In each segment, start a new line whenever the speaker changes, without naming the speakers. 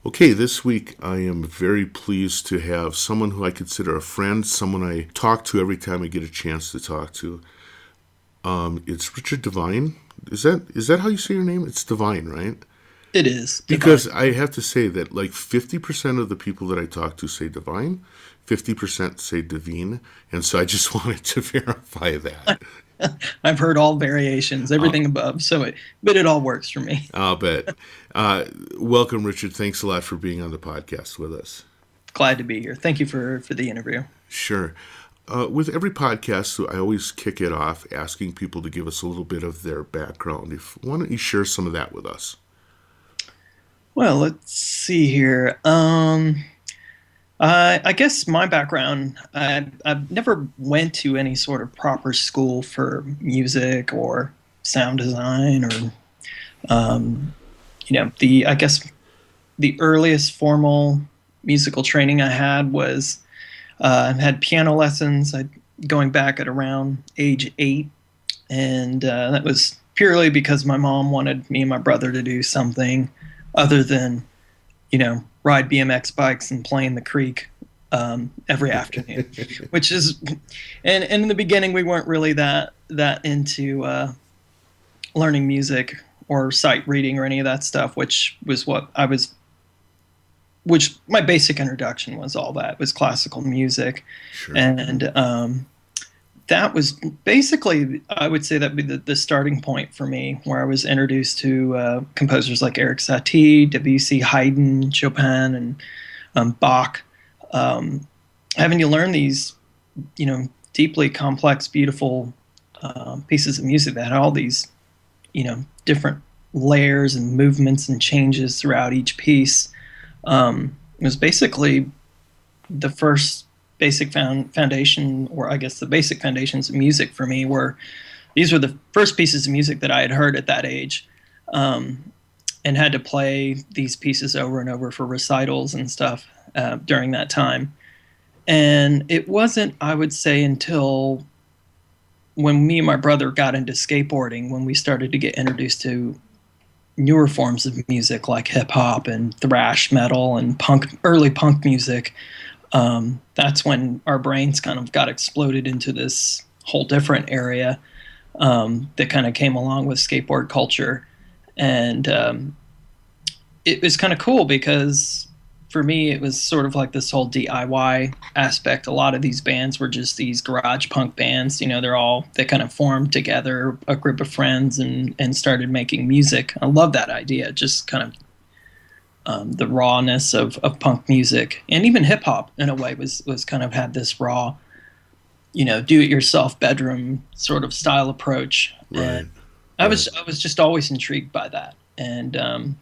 Okay, this week I am very pleased to have someone who I consider a friend, someone I talk to every time I get a chance to talk to. It's Richard Devine. Is that how you say your name? It's Devine, right?
It is divine.
Because I have to say that like 50% of the people that I talk to say Devine, 50% say Devine, and so I just wanted to verify that.
I've heard all variations,
Uh,
everything above. But it all works for me.
I'll bet. Uh, Welcome, Richard. Thanks a lot for being on the podcast with us.
Glad to be here. Thank you for the interview.
Sure. With every podcast, so I always kick it off asking people to give us a little bit of their background. Why don't you share some of that with us?
Well, let's see here. I guess my background, I've never went to any sort of proper school for music or sound design or, um, I guess the earliest formal musical training I had was I had piano lessons. Going back at around age 8, and that was purely because my mom wanted me and my brother to do something other than ride BMX bikes and play in the creek every afternoon, which is, and in the beginning we weren't really that into learning music or sight reading or any of that stuff, which was which my basic introduction was. All that was classical music,
Sure.
and that was basically, I would say, that would be the starting point for me, where I was introduced to composers like Eric Satie, Debussy, Haydn, Chopin, and Bach. Having to learn these, deeply complex, beautiful pieces of music that had all these, different layers and movements and changes throughout each piece. It was basically the first basic foundation, or I guess the basic foundations of music for me, were these were the first pieces of music that I had heard at that age, and had to play these pieces over and over for recitals and stuff during that time. And it wasn't, I would say, until when me and my brother got into skateboarding, when we started to get introduced to newer forms of music like hip hop and thrash metal and early punk music. That's when our brains kind of got exploded into this whole different area that kind of came along with skateboard culture. And it was kind of cool because for me, it was sort of like this whole DIY aspect. A lot of these bands were just these garage punk bands. They kind of formed together, a group of friends, and started making music. I love that idea, just kind of the rawness of punk music, and even hip hop in a way was kind of had this raw, do it yourself bedroom sort of style approach.
Right.
And
Right.
I was just always intrigued by that, and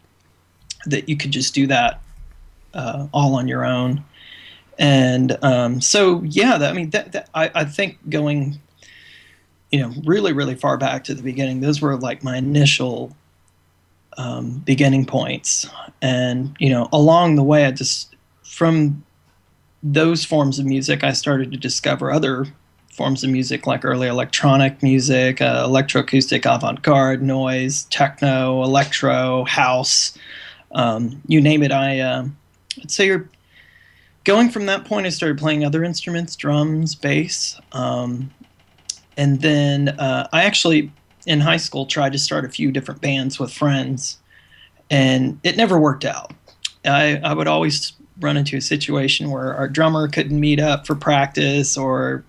that you could just do that all on your own. And so yeah, I think going really really far back to the beginning, those were like my initial beginning points. And along the way, I just, from those forms of music, I started to discover other forms of music like early electronic music, electroacoustic, avant-garde, noise, techno, electro, house, you name it. I'd say you're going from that point. I started playing other instruments, drums, bass, and then I actually in high school tried to start a few different bands with friends, and it never worked out. I would always run into a situation where our drummer couldn't meet up for practice, or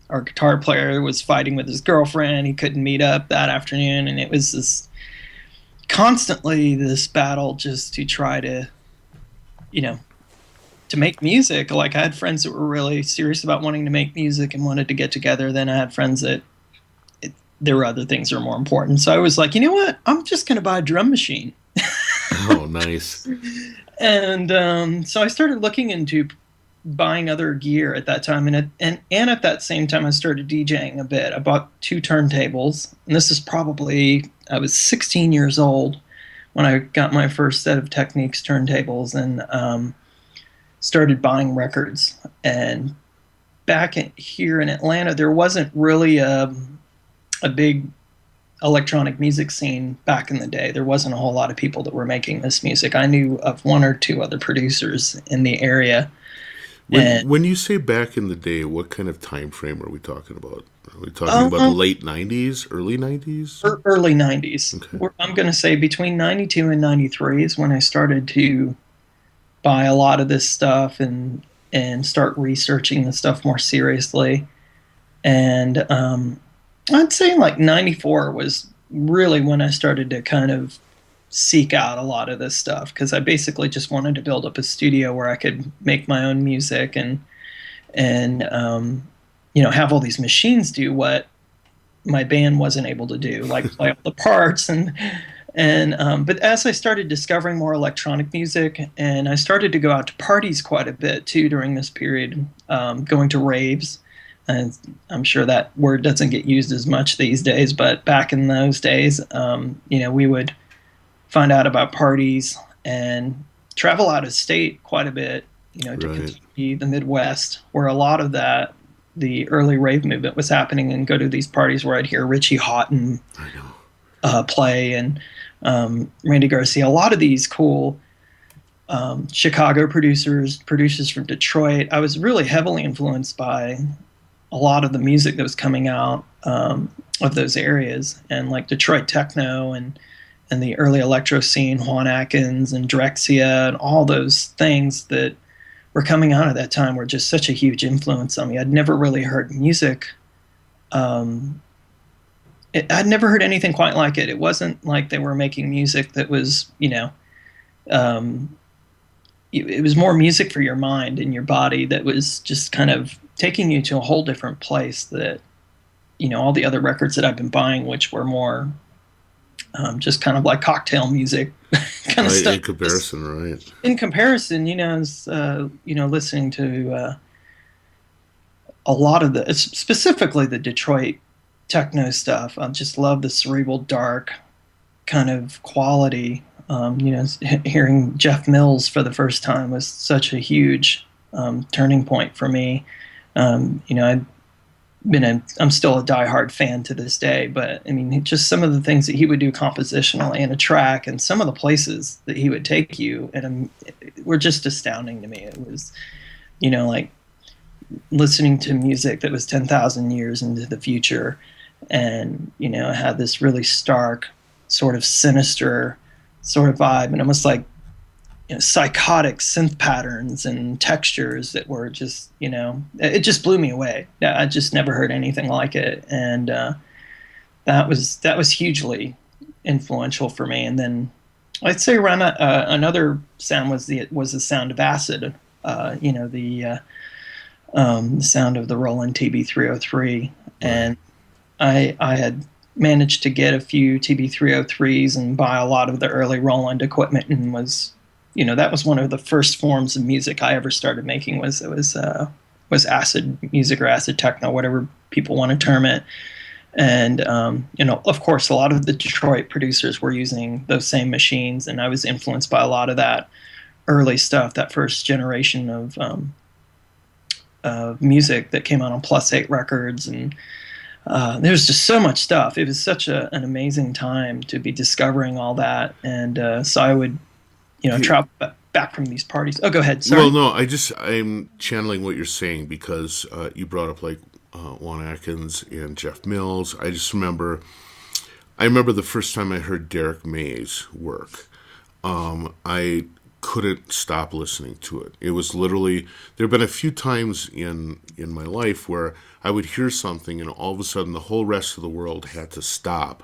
our guitar player was fighting with his girlfriend. He couldn't meet up that afternoon, and it was constantly this battle just to try to, you know, to make music. Like, I had friends that were really serious about wanting to make music and wanted to get together. Then I had friends that there were other things that were more important. So I was like, you know what? I'm just going to buy a drum machine.
Oh, nice.
And so I started looking into buying other gear at that time, and at that same time I started DJing a bit. I bought 2 turntables, and this is probably, I was 16 years old when I got my first set of Techniques turntables, and started buying records. And here in Atlanta, there wasn't really a big electronic music scene back in the day. There wasn't a whole lot of people that were making this music. I knew of one or two other producers in the area. And
When you say back in the day, what kind of time frame are we talking about? Are we talking about
um,
late '90s, early '90s?
early 90s.
Okay,
I'm going to say between 92 and 93 is when I started to buy a lot of this stuff and start researching the stuff more seriously. And I'd say like 94 was really when I started to kind of seek out a lot of this stuff because I basically just wanted to build up a studio where I could make my own music and have all these machines do what my band wasn't able to do, like play all the parts and but as I started discovering more electronic music and I started to go out to parties quite a bit too during this period, going to raves. And I'm sure that word doesn't get used as much these days, but back in those days, we would find out about parties and travel out of state quite a bit, to
right.
Kentucky, the Midwest, where a lot of the early rave movement was happening, and go to these parties where I'd hear Richie Hawtin
I know.
play and Randy Garcia. A lot of these cool Chicago producers from Detroit. I was really heavily influenced by a lot of the music that was coming out of those areas, and like Detroit techno and the early electro scene, Juan Atkins and Drexia and all those things that were coming out at that time were just such a huge influence on me. I'd never really heard music. I'd never heard anything quite like it. It wasn't like they were making music that was, it was more music for your mind and your body that was just kind of taking you to a whole different place that, all the other records that I've been buying, which were more just kind of like cocktail music kind of
Right,
stuff.
in comparison, right?
In comparison, listening to a lot of specifically the Detroit techno stuff. I just love the cerebral, dark kind of quality. Hearing Jeff Mills for the first time was such a huge turning point for me. I'm still a diehard fan to this day, but I mean, just some of the things that he would do compositionally in a track and some of the places that he would take you and were just astounding to me. It was, like listening to music that was 10,000 years into the future and, had this really stark sort of sinister sort of vibe and almost like psychotic synth patterns and textures that were just, it just blew me away. I just never heard anything like it. And that was hugely influential for me. And then I'd say around another sound was the sound of acid, the sound of the Roland TB-303. And I had managed to get a few TB-303s and buy a lot of the early Roland equipment and was, that was one of the first forms of music I ever started making was acid music or acid techno, whatever people want to term it. And, of course, a lot of the Detroit producers were using those same machines, and I was influenced by a lot of that early stuff, that first generation of music that came out on Plus 8 Records. And there's just so much stuff. It was such an amazing time to be discovering all that. And so I would, travel back from these parties. Oh, go ahead. Sorry.
Well, no, I'm channeling what you're saying because you brought up like Juan Atkins and Jeff Mills. I remember the first time I heard Derek May's work. I couldn't stop listening to it. It was literally, there have been a few times in my life where I would hear something and all of a sudden the whole rest of the world had to stop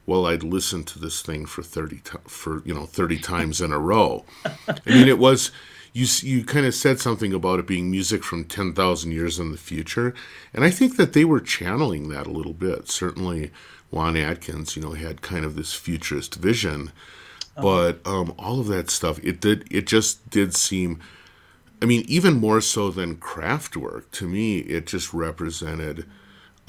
while I'd listened to this thing for 30 times in a row. I mean, it was, you kind of said something about it being music from 10,000 years in the future, and I think that they were channeling that a little bit. Certainly Juan Atkins, had kind of this futurist vision, but all of that stuff, it just did seem, I mean, even more so than Kraftwerk, to me, it just represented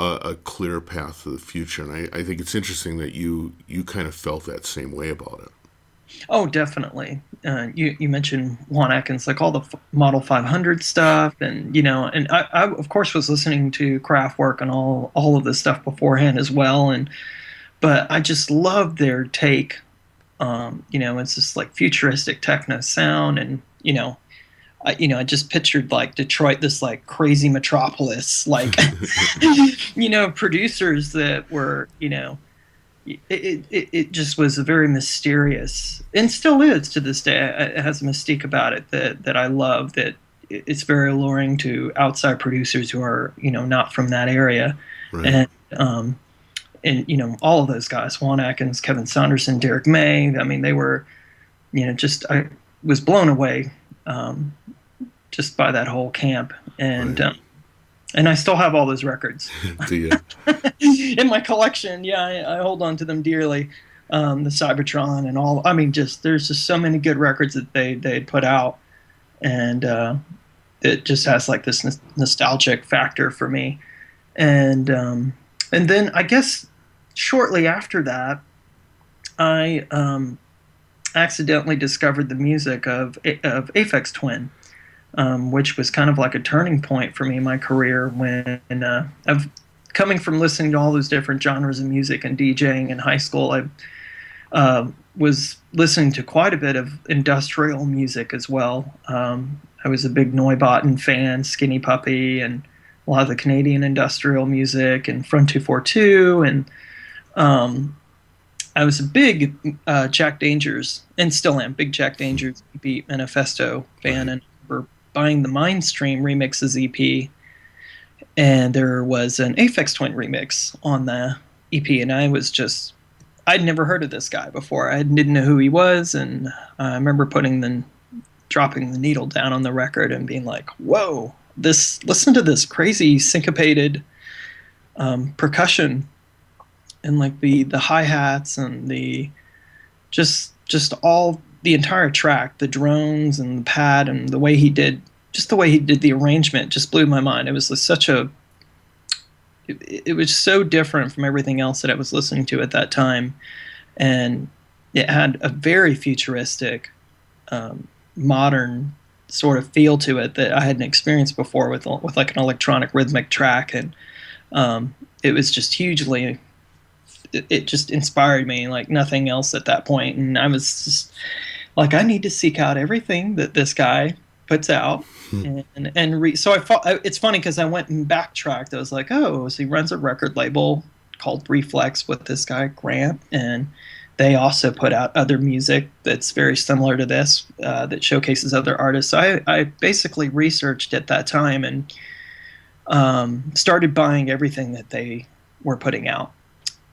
a clear path to the future. And I think it's interesting that you kind of felt that same way about it.
Oh, definitely. You mentioned Juan Atkins, like all the Model 500 stuff, and and I of course was listening to Kraftwerk and all of this stuff beforehand as well. And but I just love their take. It's just like futuristic techno sound, and I just pictured like Detroit, this like crazy metropolis, like producers that were, it just was a very mysterious, and still is to this day. It has a mystique about it that I love. That it's very alluring to outside producers who are not from that area,
Right.
and all of those guys, Juan Atkins, Kevin Saunderson, Derek May. I mean, they were just I was blown away just by that whole camp, and
Right.
and I still have all those records
Do you?
in my collection. Yeah, I hold on to them dearly. The Cybertron and all. I mean, there's just so many good records that they put out, and it just has like this nostalgic factor for me. And then I guess shortly after that, I accidentally discovered the music of Aphex Twin, which was kind of like a turning point for me in my career when I've coming from listening to all those different genres of music and DJing in high school. I was listening to quite a bit of industrial music as well. I was a big Neubauten fan, Skinny Puppy, and a lot of the Canadian industrial music, and Front 242, and I was a big Jack Dangers, and still am, big Jack Dangers Beat Manifesto fan,
Right.
and we're buying the Mindstream remixes EP, and there was an Aphex Twin remix on the EP, and I'd never heard of this guy before. I didn't know who he was, and I remember dropping the needle down on the record and being like, "Whoa! Listen to this crazy syncopated percussion, and like the hi hats and the just all the entire track, the drones and the pad and the way he did the arrangement just blew my mind. It was it was so different from everything else that I was listening to at that time, and it had a very futuristic, modern sort of feel to it that I hadn't experienced before with like an electronic rhythmic track, and it was just hugely. It just inspired me like nothing else at that point, and I was just like, I need to seek out everything that this guy puts out, so it's funny because I went and backtracked. I was like, oh, so he runs a record label called Reflex with this guy Grant, and they also put out other music that's very similar to this, that showcases other artists. So I basically researched at that time and started buying everything that they were putting out,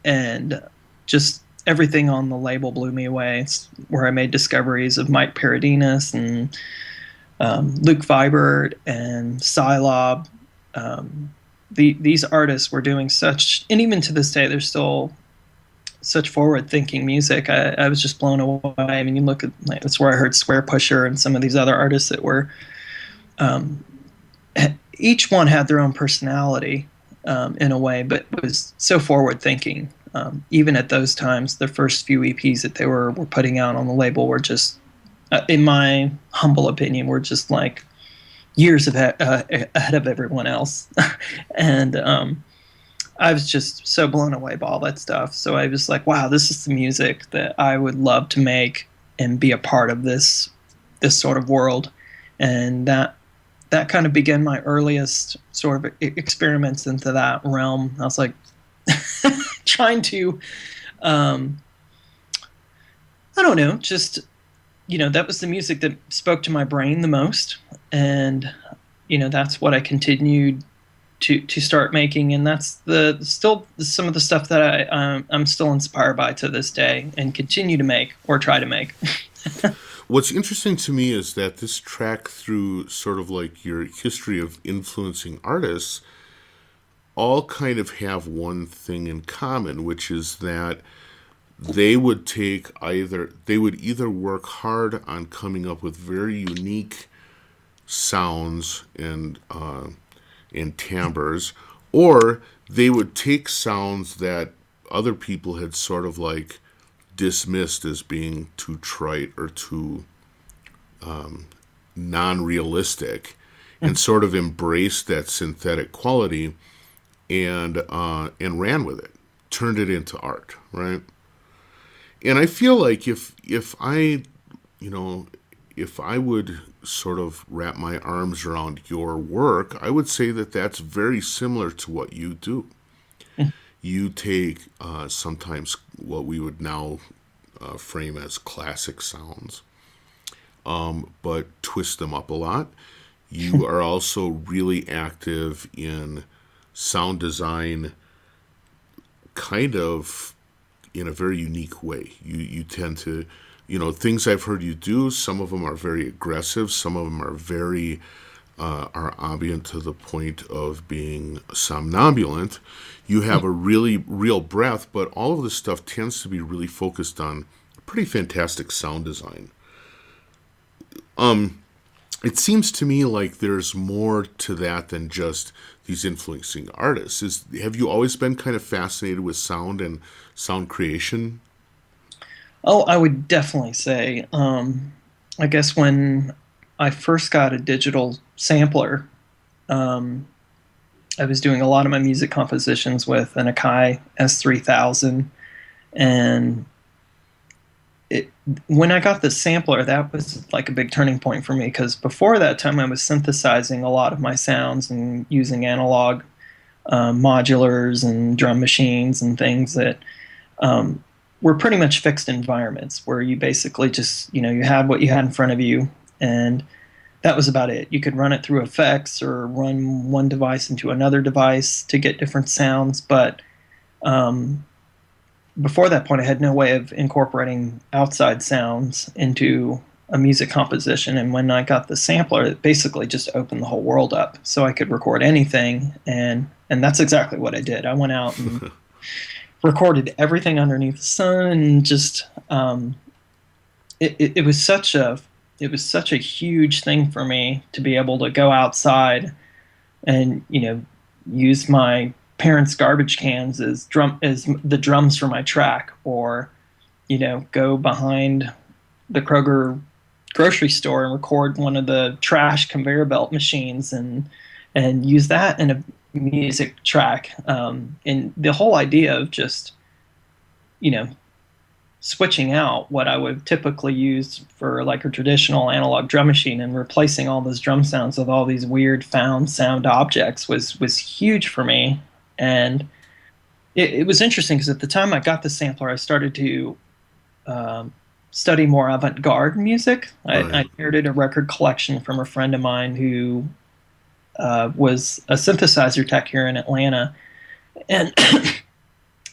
and just everything on the label blew me away. It's where I made discoveries of Mike Paradinas and Luke Vibert and Psylob. These artists were doing such, and even to this day, they're still such forward-thinking music. I was just blown away. I mean, you look at, like, that's where I heard Square Pusher and some of these other artists that were, each one had their own personality in a way, but was so forward-thinking. Even at those times, the first few EPs that they were putting out on the label were just, in my humble opinion, were just like years ahead of everyone else. And I was just so blown away by all that stuff. So I was like, wow, this is the music that I would love to make and be a part of this sort of world. And that kind of began my earliest sort of experiments into that realm. I was like trying to, I don't know, just, that was the music that spoke to my brain the most. And, that's what I continued to start making. And that's still some of the stuff that I'm still inspired by to this day and continue to make or try to make.
What's interesting to me is that this track, through sort of like your history of influencing artists, all kind of have one thing in common, which is that they would either work hard on coming up with very unique sounds and timbres, or they would take sounds that other people had sort of like dismissed as being too trite or too non-realistic, and sort of embraced that synthetic quality and ran with it. turned it into art, right? And I feel like if I, you know, if I would sort of wrap my arms around your work, I would say that that's very similar to what you do. You take sometimes what we would now frame as classic sounds, but twist them up a lot. You are also really active in sound design, kind of in a very unique way. You tend to, things I've heard you do, some of them are very aggressive, some of them are very are ambient to the point of being somnambulant. You have a really real breath, but all of this stuff tends to be really focused on pretty fantastic sound design. It seems to me like there's more to that than just these influencing artists. Have you always been kind of fascinated with sound and sound creation?
Oh, I would definitely say, I guess when I first got a digital sampler, um, I was doing a lot of my music compositions with an Akai S3000, and it, when I got the sampler, that was like a big turning point for me because before that time, I was synthesizing a lot of my sounds and using analog modulars and drum machines and things that were pretty much fixed environments where you basically just, you had what you had in front of you, and that was about it. You could run it through effects or run one device into another device to get different sounds, but um, before that point, I had no way of incorporating outside sounds into a music composition. And when I got the sampler, it basically just opened the whole world up, so I could record anything. And that's exactly what I did. I went out and recorded everything underneath the sun, and just it was such a huge thing for me to be able to go outside and use my parents' garbage cans as the drums for my track, or go behind the Kroger grocery store and record one of the trash conveyor belt machines and use that in a music track. And the whole idea of just you know switching out what I would typically use for like a traditional analog drum machine and replacing all those drum sounds with all these weird found sound objects was huge for me. And it was interesting because at the time I got the sampler, I started to study more avant-garde music. I inherited a record collection from a friend of mine who was a synthesizer tech here in Atlanta, and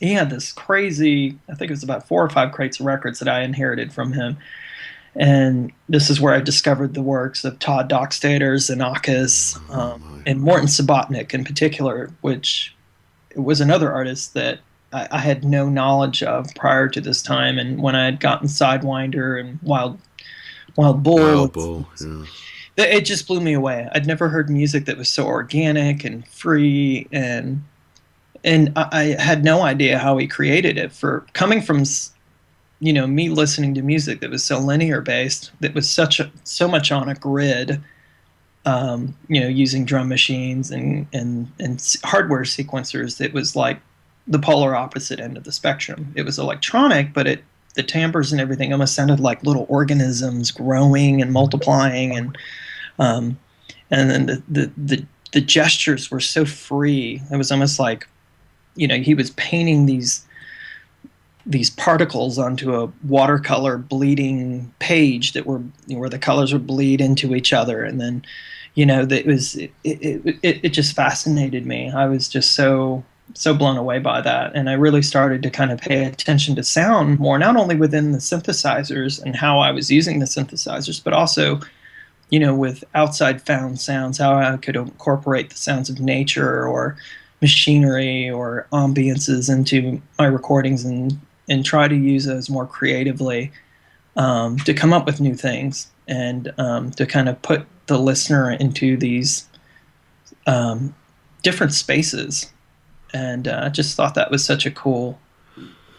he had this crazy, I think it was about 4 or 5 crates of records that I inherited from him. And this is where I discovered the works of Todd Dockstader, Xenakis, and Morton Subotnick in particular, which was another artist that I had no knowledge of prior to this time. And when I had gotten Sidewinder and Wild Bull,
Yeah.
it just blew me away. I'd never heard music that was so organic and free, and I had no idea how he created it. For coming from me listening to music that was so linear based, that was so much on a grid, using drum machines and hardware sequencers, it was like the polar opposite end of the spectrum. It was electronic, but the timbres and everything almost sounded like little organisms growing and multiplying, and then the gestures were so free. It was almost like he was painting these particles onto a watercolor bleeding page that were where the colors would bleed into each other, and then it just fascinated me. I was just so blown away by that, and I really started to kind of pay attention to sound more, not only within the synthesizers and how I was using the synthesizers, but also with outside found sounds, how I could incorporate the sounds of nature or machinery or ambiances into my recordings, and try to use those more creatively, to come up with new things, and to kind of put the listener into these different spaces. And I just thought that was such a cool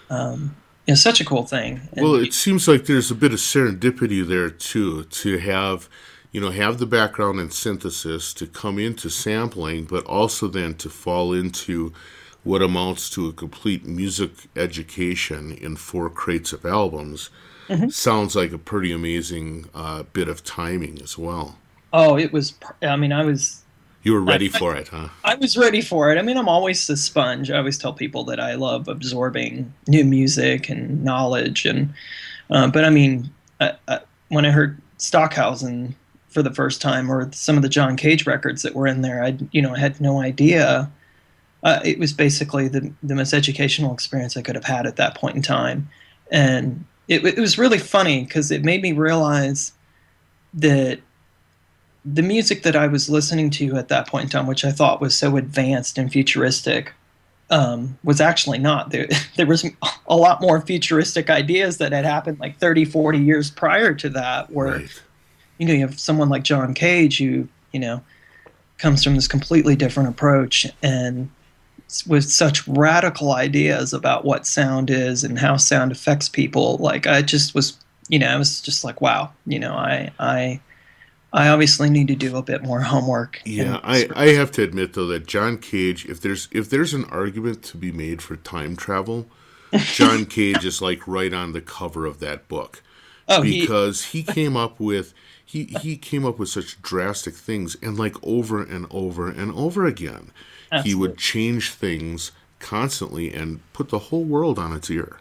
thing. And
Well, it seems like there's a bit of serendipity there too, to have the background in synthesis, to come into sampling, but also then to fall into what amounts to a complete music education in 4 crates of albums
Hmm.
sounds like a pretty amazing bit of timing as well.
Oh, it was. I mean,
You were
I,
ready for it, huh?
I was ready for it. I mean, I'm always a sponge. I always tell people that I love absorbing new music and knowledge, and but I mean, when I heard Stockhausen for the first time, or some of the John Cage records that were in there, I had no idea. It was basically the most educational experience I could have had at that point in time, and it was really funny because it made me realize that the music that I was listening to at that point in time, which I thought was so advanced and futuristic, was actually not. There was a lot more futuristic ideas that had happened like 30, 40 years prior to that, where,
Right.
you have someone like John Cage who, comes from this completely different approach and with such radical ideas about what sound is and how sound affects people. Like I just was, I was just like, wow, I obviously need to do a bit more homework.
Yeah, I have to admit though that John Cage, if there's an argument to be made for time travel, John Cage is like right on the cover of that book
Oh,
because he came up with such drastic things, and like over and over and over again he would
absolutely.
change things constantly and put the whole world on its ear.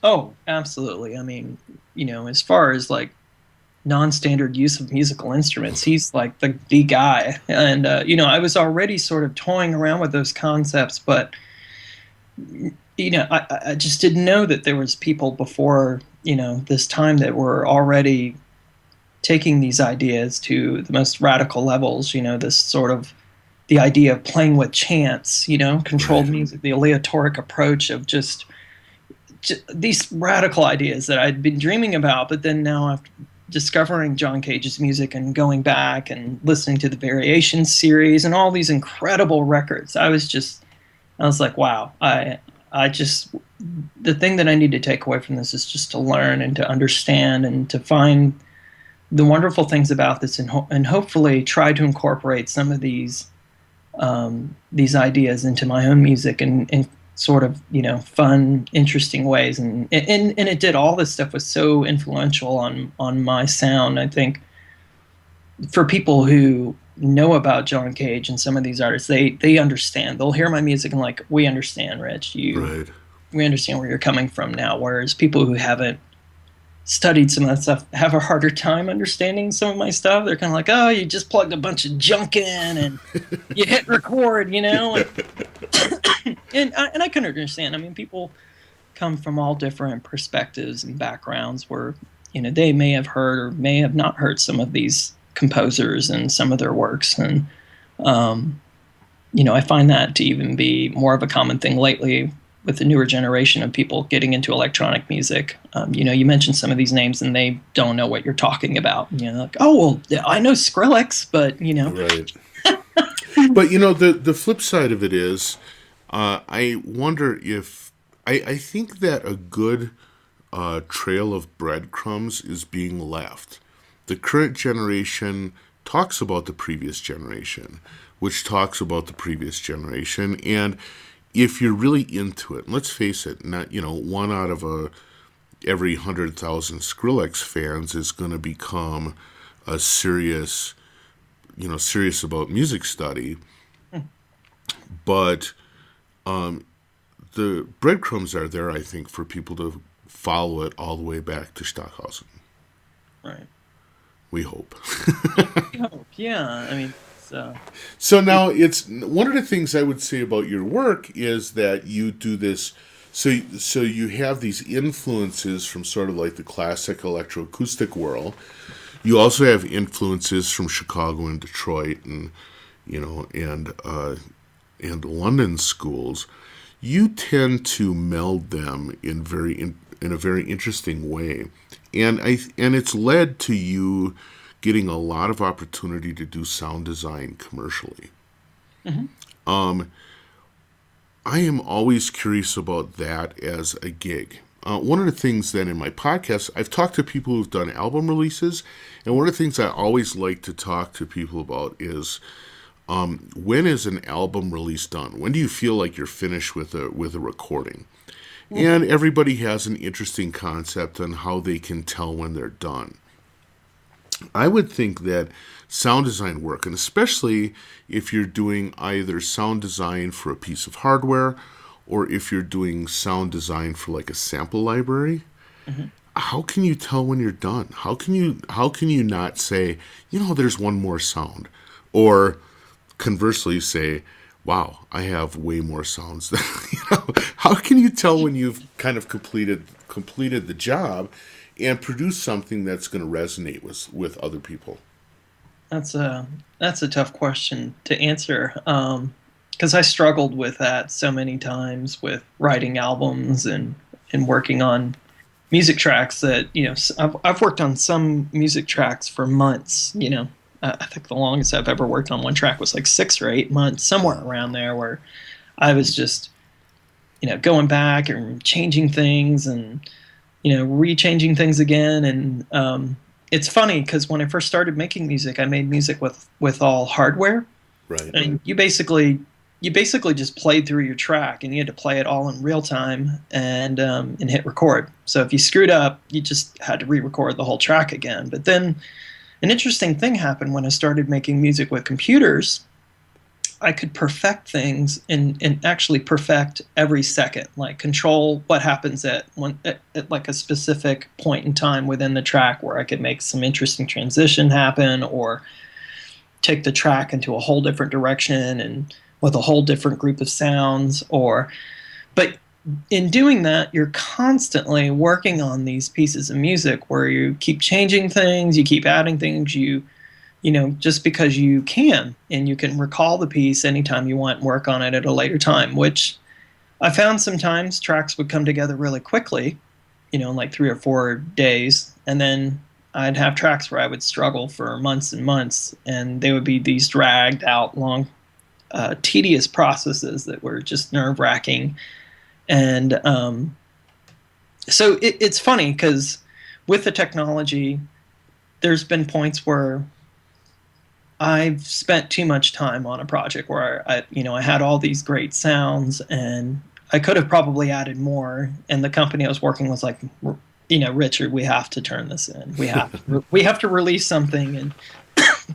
Oh, absolutely. I mean, as far as like non-standard use of musical instruments, he's like the guy. And I was already sort of toying around with those concepts, but I just didn't know that there was people before this time that were already taking these ideas to the most radical levels. This sort of the idea of playing with chants,
Right.
controlled music, the aleatoric approach of just these radical ideas that I'd been dreaming about, but then now after discovering John Cage's music and going back and listening to the Variations series and all these incredible records, I was like, wow, I just, the thing that I need to take away from this is just to learn and to understand and to find the wonderful things about this, and hopefully try to incorporate some of these ideas into my own music and sort of fun, interesting ways. And it did. All this stuff was so influential on my sound. I think for people who know about John Cage and some of these artists, they understand. They'll hear my music and like, we understand, Rich.
Right.
We understand where you're coming from now. Whereas people who haven't studied some of that stuff have a harder time understanding some of my stuff. They're kind of like, oh, you just plugged a bunch of junk in and you hit record, and I can understand. I mean, people come from all different perspectives and backgrounds where they may have heard or may have not heard some of these composers and some of their works, and I find that to even be more of a common thing lately with the newer generation of people getting into electronic music. You mentioned some of these names and they don't know what you're talking about. Like, oh well, I know Skrillex, but
Right. But the flip side of it is, I wonder if I think that a good trail of breadcrumbs is being left. The current generation talks about the previous generation, which talks about the previous generation, and if you're really into it, and let's face it, not one out of every 100,000 Skrillex fans is going to become a serious about music study, but the breadcrumbs are there, I think, for people to follow it all the way back to Stockhausen.
right.
We hope.
I hope. Yeah. I mean, so
So now it's one of the things I would say about your work is that you do this. So you have these influences from sort of like the classic electroacoustic world. You also have influences from Chicago and Detroit and and London schools. You tend to meld them in a very interesting way, and it's led to you getting a lot of opportunity to do sound design commercially.
mhm.
Um, I am always curious about that as a gig. One of the things then in my podcast, I've talked to people who've done album releases, and one of the things I always like to talk to people about is When is an album release done? When do you feel like you're finished with a recording? And everybody has an interesting concept on how they can tell when they're done. I would think that sound design work, and especially if you're doing either sound design for a piece of hardware or if you're doing sound design for like a sample library, how can you tell when you're done? How can you not say, there's one more sound? Or conversely say, wow, I have way more sounds than how can you tell when you've kind of completed the job and produce something that's going to resonate with other people?
That's a tough question to answer, because I struggled with that so many times with writing albums and working on music tracks that I've worked on some music tracks for months. I think the longest I've ever worked on one track was like 6 or 8 months, somewhere around there, where I was just going back and changing things and rechanging things again. And it's funny because when I first started making music, I made music with all hardware.
Right.
And you basically just played through your track, and you had to play it all in real time and hit record. So if you screwed up, you just had to re-record the whole track again. But then an interesting thing happened when I started making music with computers. I could perfect things and actually perfect every second, like control what happens at like a specific point in time within the track, where I could make some interesting transition happen or take the track into a whole different direction and with a whole different group of sounds. But in doing that, you're constantly working on these pieces of music where you keep changing things, you keep adding things, just because you can, and you can recall the piece anytime you want and work on it at a later time, which I found sometimes tracks would come together really quickly, in like 3 or 4 days, and then I'd have tracks where I would struggle for months and months, and they would be these dragged out, long, tedious processes that were just nerve-wracking. And so it's funny because with the technology, there's been points where I've spent too much time on a project where I had all these great sounds and I could have probably added more. And the company I was working was like, Richard, we have to turn this in. We have to release something, and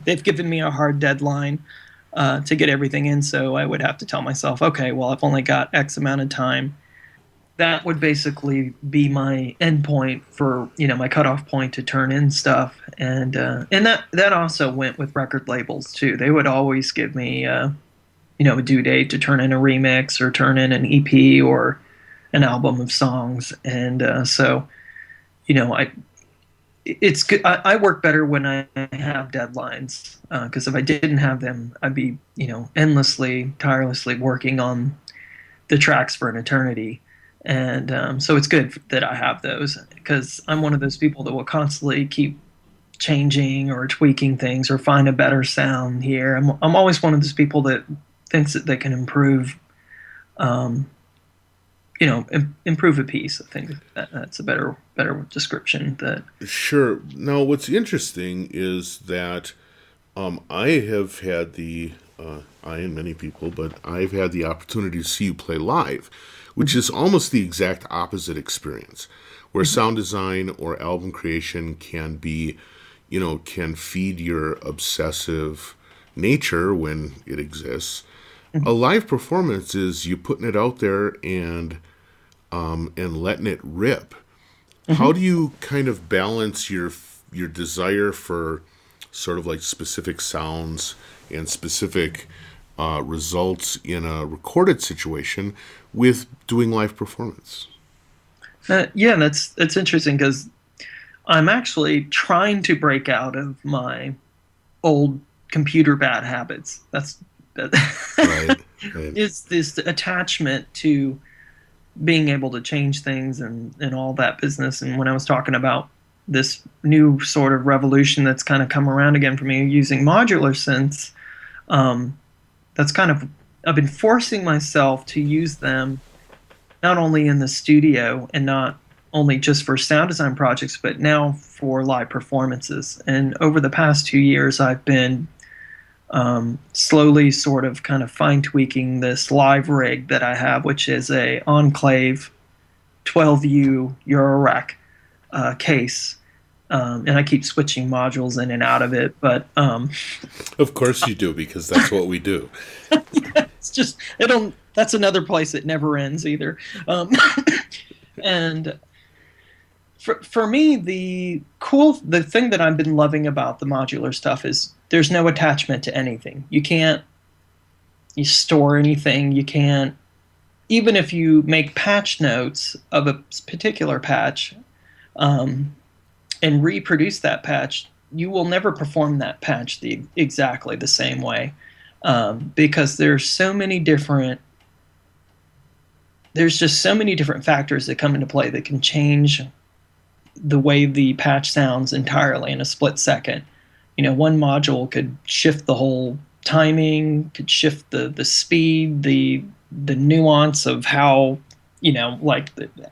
they've given me a hard deadline to get everything in. So I would have to tell myself, okay, well, I've only got X amount of time. That would basically be my end point for, my cutoff point to turn in stuff. And that also went with record labels too. They would always give me, a due date to turn in a remix or turn in an EP or an album of songs. And so, it's good. I work better when I have deadlines, because if I didn't have them, I'd be, endlessly, tirelessly working on the tracks for an eternity. And so it's good that I have those, because I'm one of those people that will constantly keep changing or tweaking things or find a better sound here. I'm always one of those people that thinks that they can improve, improve a piece. I think that's a better description. That
Sure. Now, what's interesting is that I have had I and many people, but I've had the opportunity to see you play live, which is almost the exact opposite experience, where sound design or album creation can be, can feed your obsessive nature when it exists. A live performance is you putting it out there and letting it rip. How do you kind of balance your desire for sort of like specific sounds and specific results in a recorded situation with doing live performance?
Yeah, that's interesting, because I'm actually trying to break out of my old computer bad habits.
Right.
It's this attachment to being able to change things and all that business. And when I was talking about this new sort of revolution that's kind of come around again for me using modular synths, that's kind of, I've been forcing myself to use them not only in the studio and not only just for sound design projects, but now for live performances. And over the past 2 years, I've been slowly sort of kind of fine tweaking this live rig that I have, which is a Enclave 12U Eurorack case. And I keep switching modules in and out of it, but
Of course you do, because that's what we do.
it's just it don't. That's another place that never ends either. And for me, the thing that I've been loving about the modular stuff is there's no attachment to anything. You store anything. You can't, even if you make patch notes of a particular patch, and reproduce that patch, you will never perform that patch exactly the same way, because there's just so many different factors that come into play that can change the way the patch sounds entirely in a split second. One module could shift the whole timing, could shift the speed, the nuance of how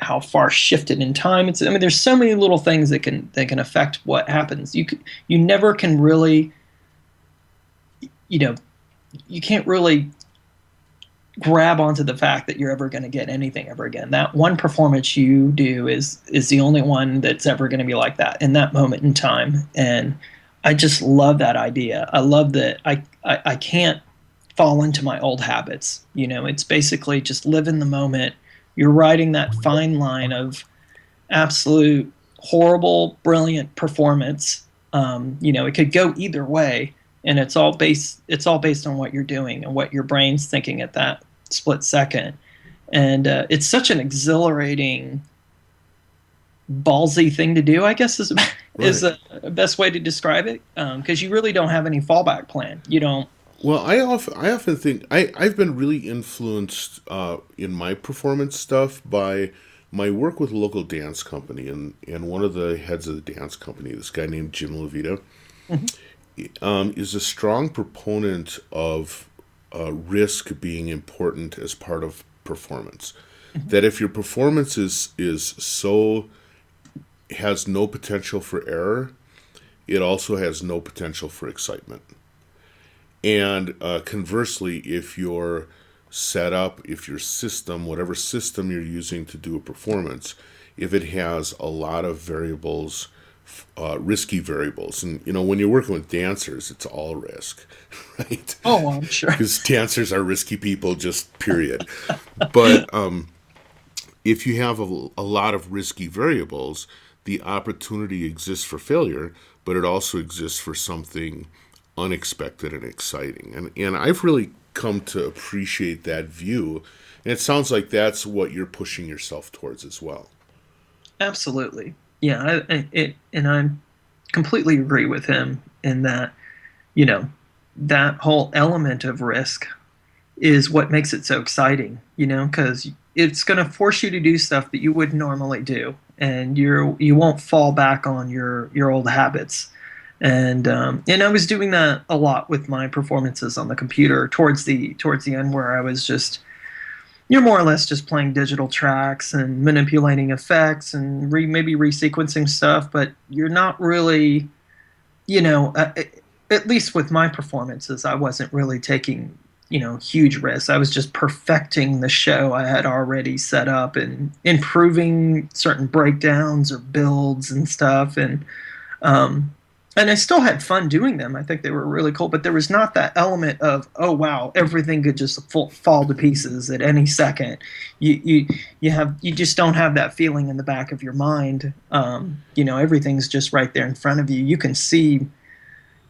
how far shifted in time. There's so many little things that can affect what happens. You never can really, you can't really grab onto the fact that you're ever going to get anything ever again. That one performance you do is the only one that's ever going to be like that in that moment in time. And I just love that idea. I love that I can't fall into my old habits. It's basically just live in the moment. You're riding that fine line of absolute horrible, brilliant performance. It could go either way, and it's all based on what you're doing and what your brain's thinking at that split second. And it's such an exhilarating, ballsy thing to do, I guess is the best way to describe it, because you really don't have any fallback plan. You don't.
Well, I often think I've been really influenced in my performance stuff by my work with a local dance company, and one of the heads of the dance company, this guy named Jim Levita, is a strong proponent of risk being important as part of performance. That if your performance has no potential for error, it also has no potential for excitement. And conversely, if your setup, if your system, whatever system you're using to do a performance, if it has a lot of variables, risky variables, and when you're working with dancers, it's all risk, right?
Oh, I'm sure.
Because dancers are risky people, just period. But if you have a lot of risky variables, the opportunity exists for failure, but it also exists for something unexpected and exciting. And I've really come to appreciate that view. And it sounds like that's what you're pushing yourself towards as well.
Absolutely. Yeah, and I completely agree with him in that, that whole element of risk is what makes it so exciting, because it's going to force you to do stuff that you wouldn't normally do, and you won't fall back on your old habits. And I was doing that a lot with my performances on the computer towards the end, where I was just, you're more or less just playing digital tracks and manipulating effects and maybe resequencing stuff, but you're not really, at least with my performances, I wasn't really taking, huge risks. I was just perfecting the show I had already set up and improving certain breakdowns or builds and stuff. And I still had fun doing them. I think they were really cool, but there was not that element of, oh wow, everything could just fall to pieces at any second. You just don't have that feeling in the back of your mind. Everything's just right there in front of you. You can see,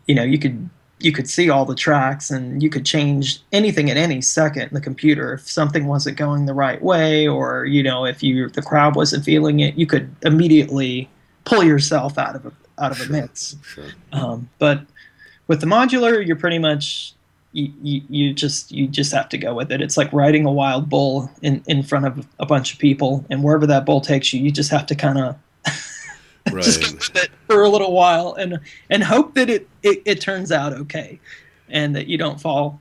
you could see all the tracks, and you could change anything at any second in the computer. If something wasn't going the right way, or if the crowd wasn't feeling it, you could immediately pull yourself out of a mix.
Sure.
But with the modular, you're pretty much you just have to go with it. It's like riding a wild bull in front of a bunch of people, and wherever that bull takes you, you just have to kind of just go with it for a little while and hope that it turns out okay, and that you don't fall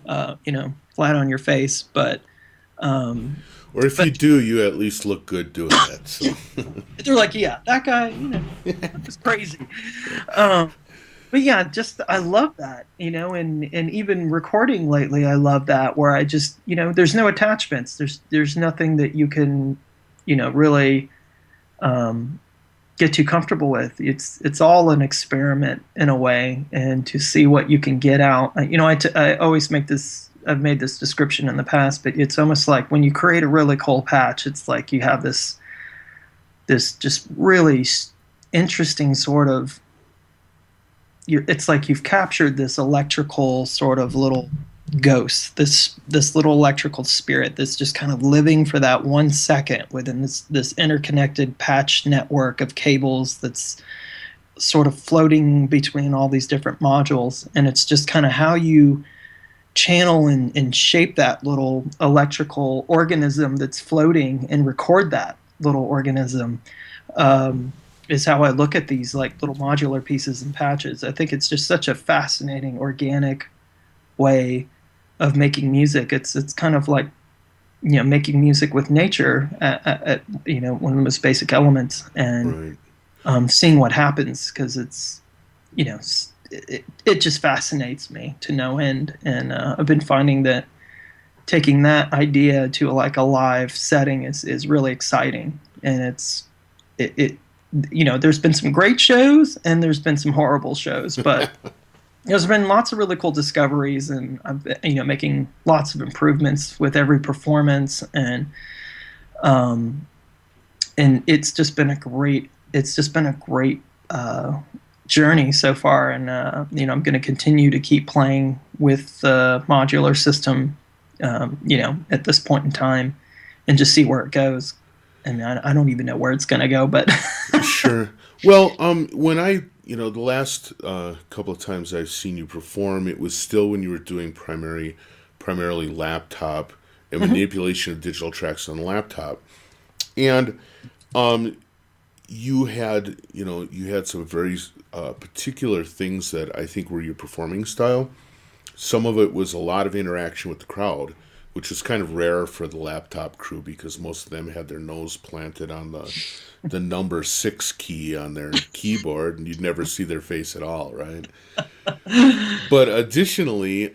flat on your face. But
or if you do, you at least look good doing that. So.
They're like, yeah, that guy, that was crazy. But yeah, just I love that, and even recording lately, I love that where I just, there's no attachments. There's nothing that you can, really um, get too comfortable with. It's all an experiment in a way, and to see what you can get out. I always make this. I've made this description in the past, but it's almost like when you create a really cool patch, it's like you have this just really interesting sort of it's like you've captured this electrical sort of little ghost, this little electrical spirit that's just kind of living for that 1 second within this interconnected patch network of cables that's sort of floating between all these different modules. And it's just kind of how you channel and shape that little electrical organism that's floating and record that little organism. Is how I look at these like little modular pieces and patches. I think it's just such a fascinating, organic way of making music. It's kind of like making music with nature at one of the most basic elements, and seeing what happens, because it's it just fascinates me to no end. And I've been finding that taking that idea to like a live setting is really exciting, and it there's been some great shows and there's been some horrible shows, but there's been lots of really cool discoveries, and I've been, making lots of improvements with every performance, and it's just been a great journey so far, and I'm going to continue to keep playing with the modular system, at this point in time, and just see where it goes. And I don't even know where it's going to go, but
Sure. Well, when the last couple of times I've seen you perform, it was still when you were doing primarily laptop and manipulation of digital tracks on the laptop, and you had some very particular things that I think were your performing style. Some of it was a lot of interaction with the crowd, which is kind of rare for the laptop crew because most of them had their nose planted on the number 6 key on their keyboard, and you'd never see their face at all, right? But additionally,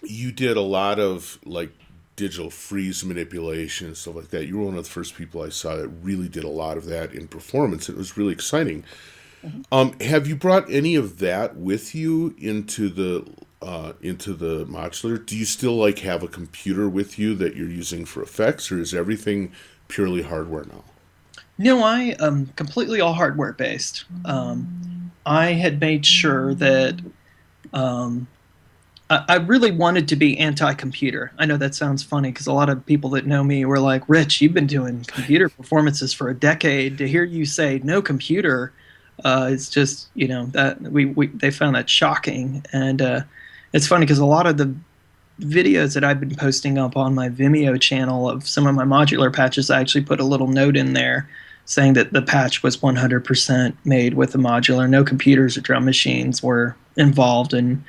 you did a lot of like digital freeze manipulation and stuff like that. You were one of the first people I saw that really did a lot of that in performance. It was really exciting. Have you brought any of that with you into the modular? Do you still like have a computer with you that you're using for effects, or is everything purely hardware now?
no, I completely all hardware based. I had made sure that I really wanted to be anti-computer. I know that sounds funny because a lot of people that know me were like, "Rich, you've been doing computer performances for a decade. To hear you say no computer, it's just that they found that shocking." And it's funny because a lot of the videos that I've been posting up on my Vimeo channel of some of my modular patches, I actually put a little note in there saying that the patch was 100% made with the modular. No computers or drum machines were involved in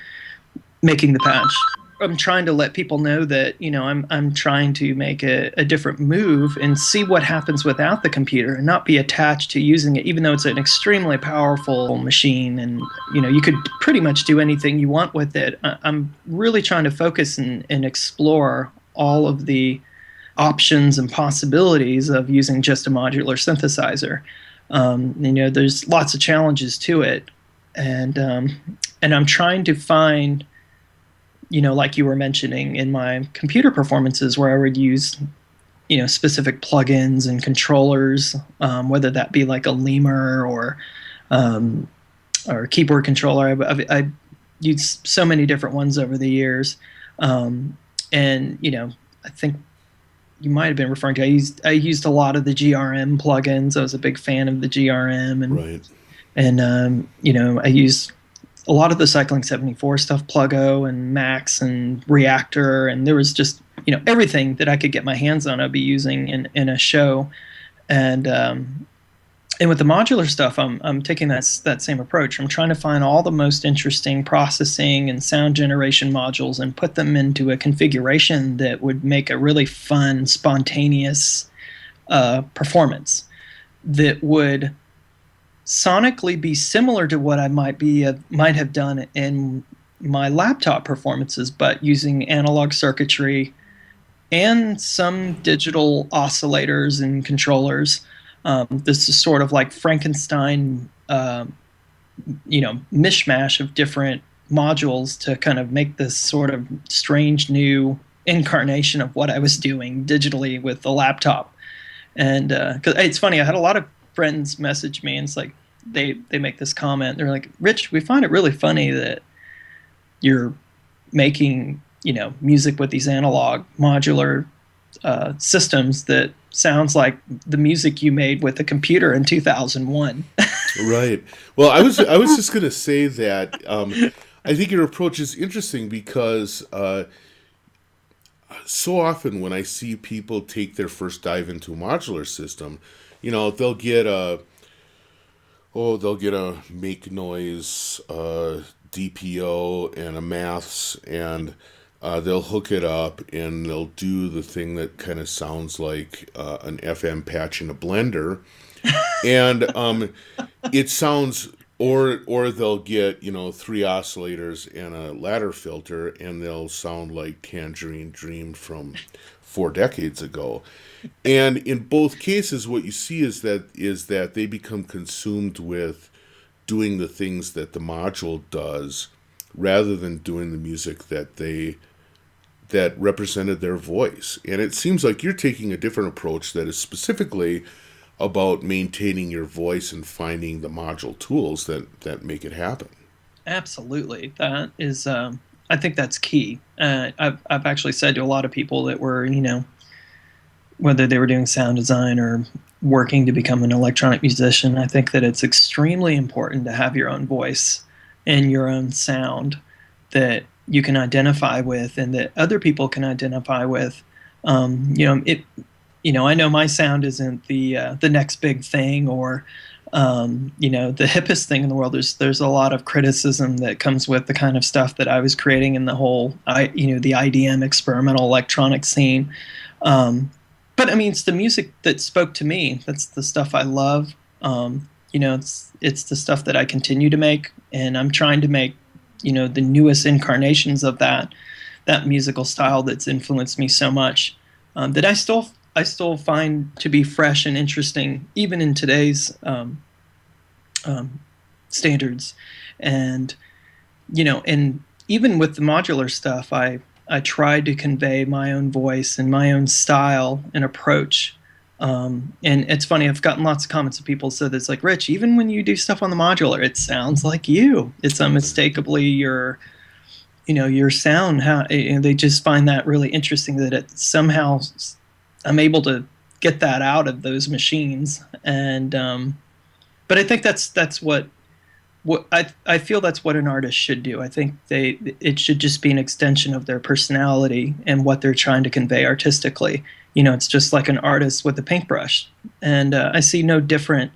making the patch. I'm trying to let people know that I'm trying to make a different move and see what happens without the computer, and not be attached to using it, even though it's an extremely powerful machine, and you could pretty much do anything you want with it. I'm really trying to focus and explore all of the options and possibilities of using just a modular synthesizer. There's lots of challenges to it, and I'm trying to find, like you were mentioning in my computer performances, where I would use, specific plugins and controllers, whether that be like a lemur or a keyboard controller. I've used so many different ones over the years, and I think you might have been referring to. I used a lot of the GRM plugins. I was a big fan of the GRM, and
Right.
and I used a lot of the Cycling 74 stuff, Pluggo and Max and Reactor, and there was just everything that I could get my hands on, I'd be using in a show. And with the modular stuff, I'm taking that same approach. I'm trying to find all the most interesting processing and sound generation modules and put them into a configuration that would make a really fun, spontaneous performance that would sonically be similar to what I might have done in my laptop performances, but using analog circuitry and some digital oscillators and controllers. This is sort of like Frankenstein, mishmash of different modules to kind of make this sort of strange new incarnation of what I was doing digitally with the laptop. And cause it's funny, I had a lot of friends message me, and it's like they make this comment. They're like, "Rich, we find it really funny that you're making music with these analog modular systems that sounds like the music you made with a computer in 2001."
Right. Well, I was just going to say that I think your approach is interesting because so often when I see people take their first dive into a modular system, they'll get a make noise DPO and a maths, and they'll hook it up and they'll do the thing that kind of sounds like an FM patch in a blender, and it sounds, or they'll get three oscillators and a ladder filter, and they'll sound like Tangerine Dream from 4 decades ago. And in both cases, what you see is that they become consumed with doing the things that the module does, rather than doing the music that represented their voice. And it seems like you're taking a different approach that is specifically about maintaining your voice and finding the module tools that make it happen.
Absolutely, that is. I think that's key. I've actually said to a lot of people that were whether they were doing sound design or working to become an electronic musician, I think that it's extremely important to have your own voice and your own sound that you can identify with and that other people can identify with. I know my sound isn't the next big thing or the hippest thing in the world. There's a lot of criticism that comes with the kind of stuff that I was creating in the whole the IDM experimental electronic scene. But I mean, it's the music that spoke to me. That's the stuff I love. It's the stuff that I continue to make, and I'm trying to make, the newest incarnations of that musical style that's influenced me so much, that I still find to be fresh and interesting, even in today's standards. And and even with the modular stuff, I tried to convey my own voice and my own style and approach. And it's funny, I've gotten lots of comments of people said it's like, Rich, even when you do stuff on the modular, it sounds like you. It's unmistakably your sound. They just find that really interesting that it somehow I'm able to get that out of those machines. And but I think that's what I feel that's what an artist should do. I think it should just be an extension of their personality and what they're trying to convey artistically. It's just like an artist with a paintbrush. And I see no different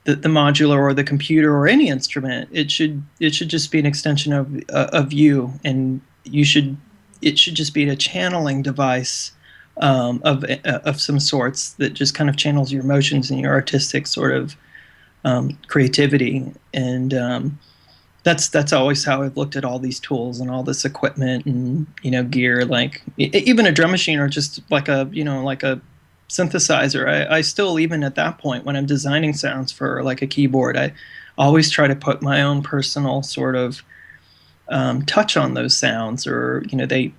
the modular or the computer or any instrument. It should just be an extension of you, and it should just be a channeling device of some sorts that just kind of channels your emotions and your artistic sort of creativity. And that's always how I've looked at all these tools and all this equipment and gear, like even a drum machine or just like a synthesizer. I still, even at that point when I'm designing sounds for like a keyboard, I always try to put my own personal sort of touch on those sounds, or they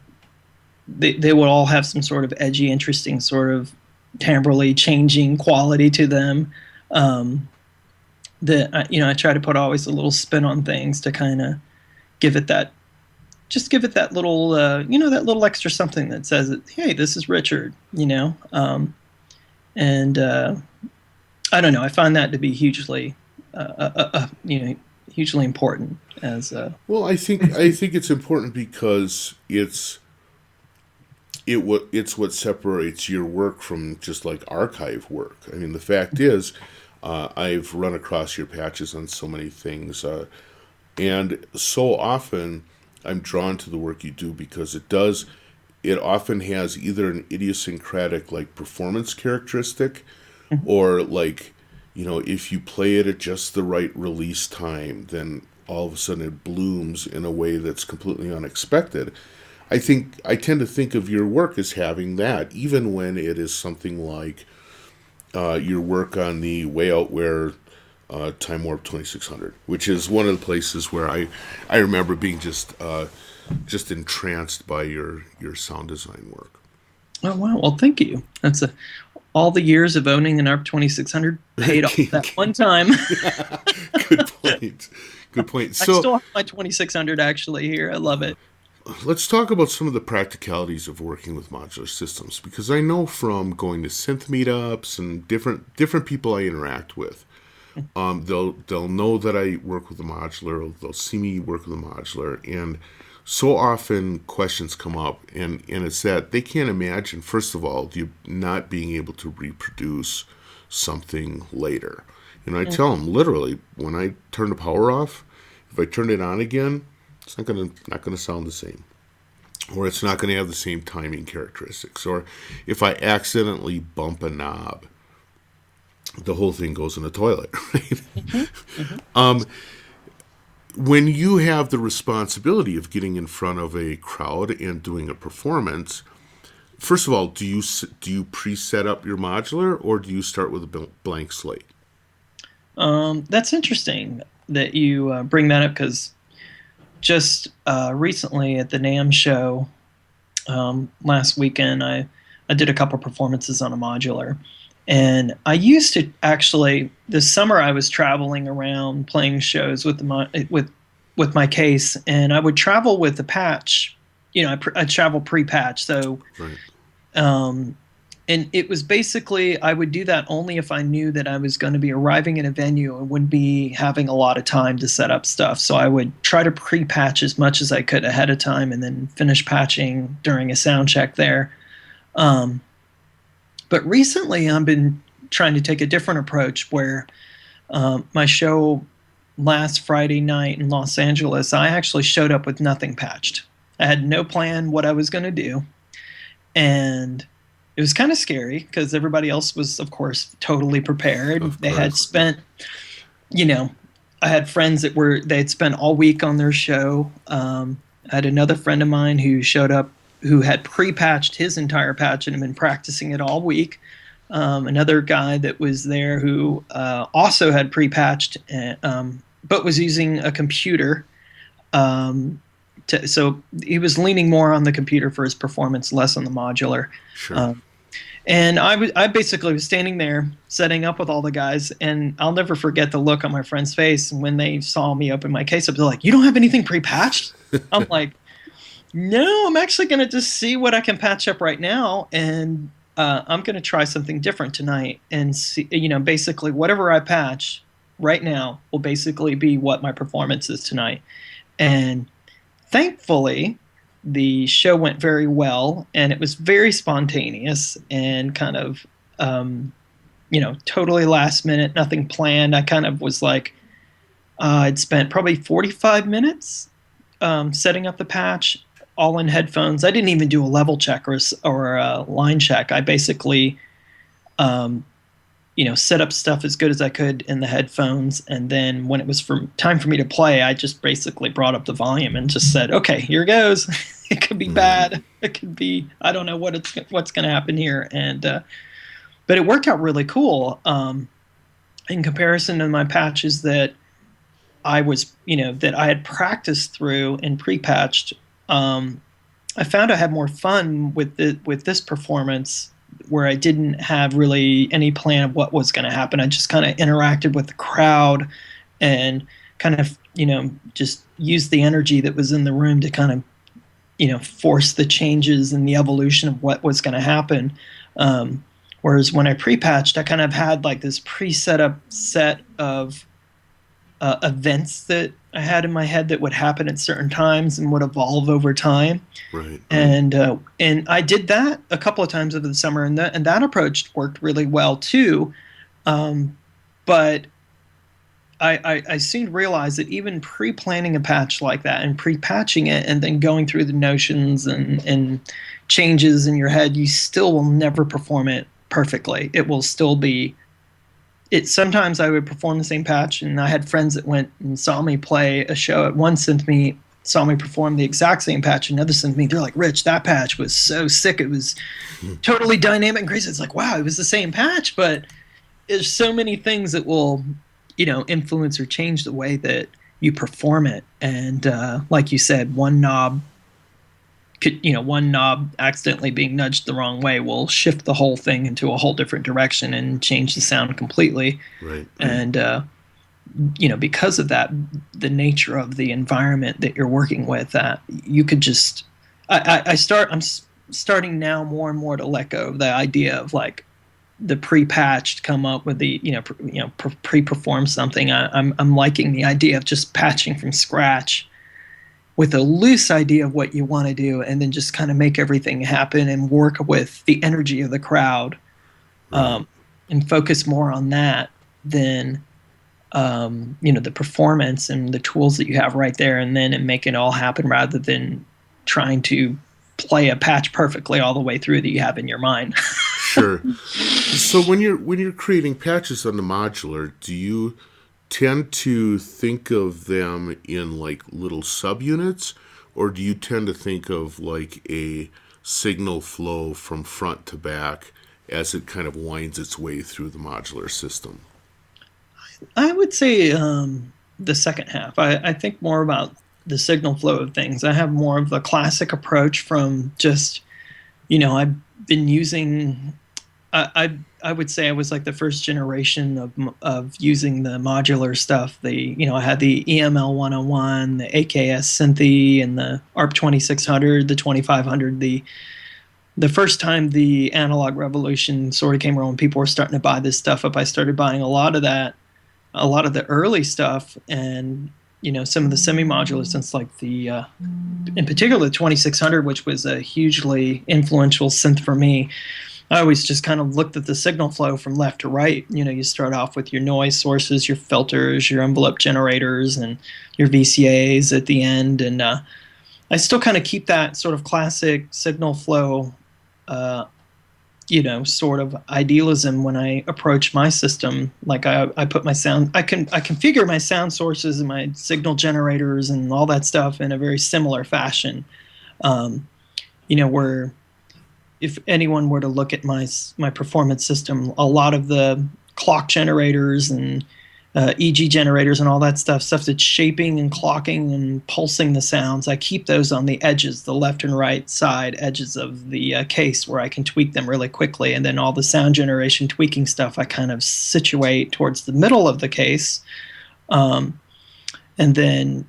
will all have some sort of edgy, interesting sort of timbrally changing quality to them. That I try to put always a little spin on things to kind of give it that little that little extra something that says that, hey, this is Richard, and I don't know, I find that to be hugely hugely important as
well. I think it's important because it's what separates your work from just like archive work. I mean, the fact is, I've run across your patches on so many things, and so often I'm drawn to the work you do because it often has either an idiosyncratic like performance characteristic, or like if you play it at just the right release time, then all of a sudden it blooms in a way that's completely unexpected. I tend to think of your work as having that, even when it is something like your work on the Way Out Where Time Warp 2600, which is one of the places where I remember being just entranced by your sound design work.
Oh wow! Well, thank you. All the years of owning an ARP 2600 paid off that one time.
Good point. Good point. So,
I still have my 2600 actually here. I love it.
Let's talk about some of the practicalities of working with modular systems, because I know from going to synth meetups and different people I interact with, they'll know that I work with a modular. They'll see me work with a modular, and so often questions come up, and it's that they can't imagine, first of all, you not being able to reproduce something later. I tell them literally, when I turn the power off, if I turn it on again, it's not gonna sound the same, or it's not going to have the same timing characteristics. Or if I accidentally bump a knob, the whole thing goes in the toilet. Right? When you have the responsibility of getting in front of a crowd and doing a performance, first of all, do you pre-set up your modular, or do you start with a blank slate?
That's interesting that you bring that up, because just recently at the NAMM show last weekend, I did a couple performances on a modular. And I used to actually, this summer I was traveling around playing shows with my case, and I would travel with the patch. I travel pre-patch, so
right.
And it was basically, I would do that only if I knew that I was going to be arriving in a venue and wouldn't be having a lot of time to set up stuff. So I would try to pre-patch as much as I could ahead of time and then finish patching during a sound check there. But recently I've been trying to take a different approach where my show last Friday night in Los Angeles, I actually showed up with nothing patched. I had no plan what I was going to do. And it was kind of scary because everybody else was, of course, totally prepared. They had spent, I had friends they had spent all week on their show. I had another friend of mine who showed up who had pre-patched his entire patch and had been practicing it all week. Another guy that was there who also had pre-patched, but was using a computer. So he was leaning more on the computer for his performance, less on the modular.
Sure.
And I basically was standing there setting up with all the guys, and I'll never forget the look on my friend's face when they saw me open my case up. They're like, "You don't have anything pre-patched?" I'm like, "No, I'm actually going to just see what I can patch up right now, and I'm going to try something different tonight and see, basically whatever I patch right now will basically be what my performance is tonight." And thankfully, the show went very well, and it was very spontaneous and kind of, totally last minute, nothing planned. I kind of was like, I'd spent probably 45 minutes setting up the patch, all in headphones. I didn't even do a level check or a line check. I basically, set up stuff as good as I could in the headphones, and then when it was time for me to play, I just basically brought up the volume and just said, "Okay, here goes." It could be bad. It could be, I don't know what's going to happen here, and but it worked out really cool. In comparison to my patches that I was, that I had practiced through and pre-patched, I found I had more fun with this performance, where I didn't have really any plan of what was going to happen. I just kind of interacted with the crowd and kind of, just used the energy that was in the room to kind of, force the changes and the evolution of what was going to happen. Whereas when I pre-patched, I kind of had like this pre-set up set of events that I had in my head that would happen at certain times and would evolve over time.
Right.
And I did that a couple of times over the summer, and that approach worked really well too. But I soon realized that even pre-planning a patch like that and pre-patching it and then going through the notions and changes in your head, you still will never perform it perfectly. It will still be it sometimes I would perform the same patch, and I had friends that went and saw me play a show. At one saw me perform the exact same patch, and another sent me. They're like, "Rich, that patch was so sick. It was totally dynamic and crazy." It's like, wow, it was the same patch, but there's so many things that will, influence or change the way that you perform it. And like you said, one knob accidentally being nudged the wrong way will shift the whole thing into a whole different direction and change the sound completely.
Right.
And because of that, the nature of the environment that you're working with, you could just I'm starting now more and more to let go of the idea of like the pre-patched come up with the pre-perform something. I'm liking the idea of just patching from scratch with a loose idea of what you want to do, and then just kind of make everything happen and work with the energy of the crowd, and focus more on that than the performance and the tools that you have right there and make it all happen, rather than trying to play a patch perfectly all the way through that you have in your mind.
Sure. So when you're creating patches on the modular, do you tend to think of them in like little subunits, or do you tend to think of like a signal flow from front to back as it kind of winds its way through the modular system?
I would say the second half. I think more about the signal flow of things. I have more of the classic approach from just, I've been using. I would say I was like the first generation of using the modular stuff. I had the EML 101, the AKS Synthy, and the ARP 2600, the 2500. The first time the analog revolution sort of came around, people were starting to buy this stuff up. I started buying a lot of the early stuff, and some of the semi-modular, since like in particular the 2600, which was a hugely influential synth for me. I always just kind of looked at the signal flow from left to right. You start off with your noise sources, your filters, your envelope generators, and your VCAs at the end. And I still kind of keep that sort of classic signal flow, sort of idealism when I approach my system. Like I put my sound, I configure my sound sources and my signal generators and all that stuff in a very similar fashion. Where if anyone were to look at my performance system, a lot of the clock generators and EG generators and all that stuff that's shaping and clocking and pulsing the sounds, I keep those on the edges, the left and right side edges of the case, where I can tweak them really quickly. And then all the sound generation tweaking stuff I kind of situate towards the middle of the case. And then,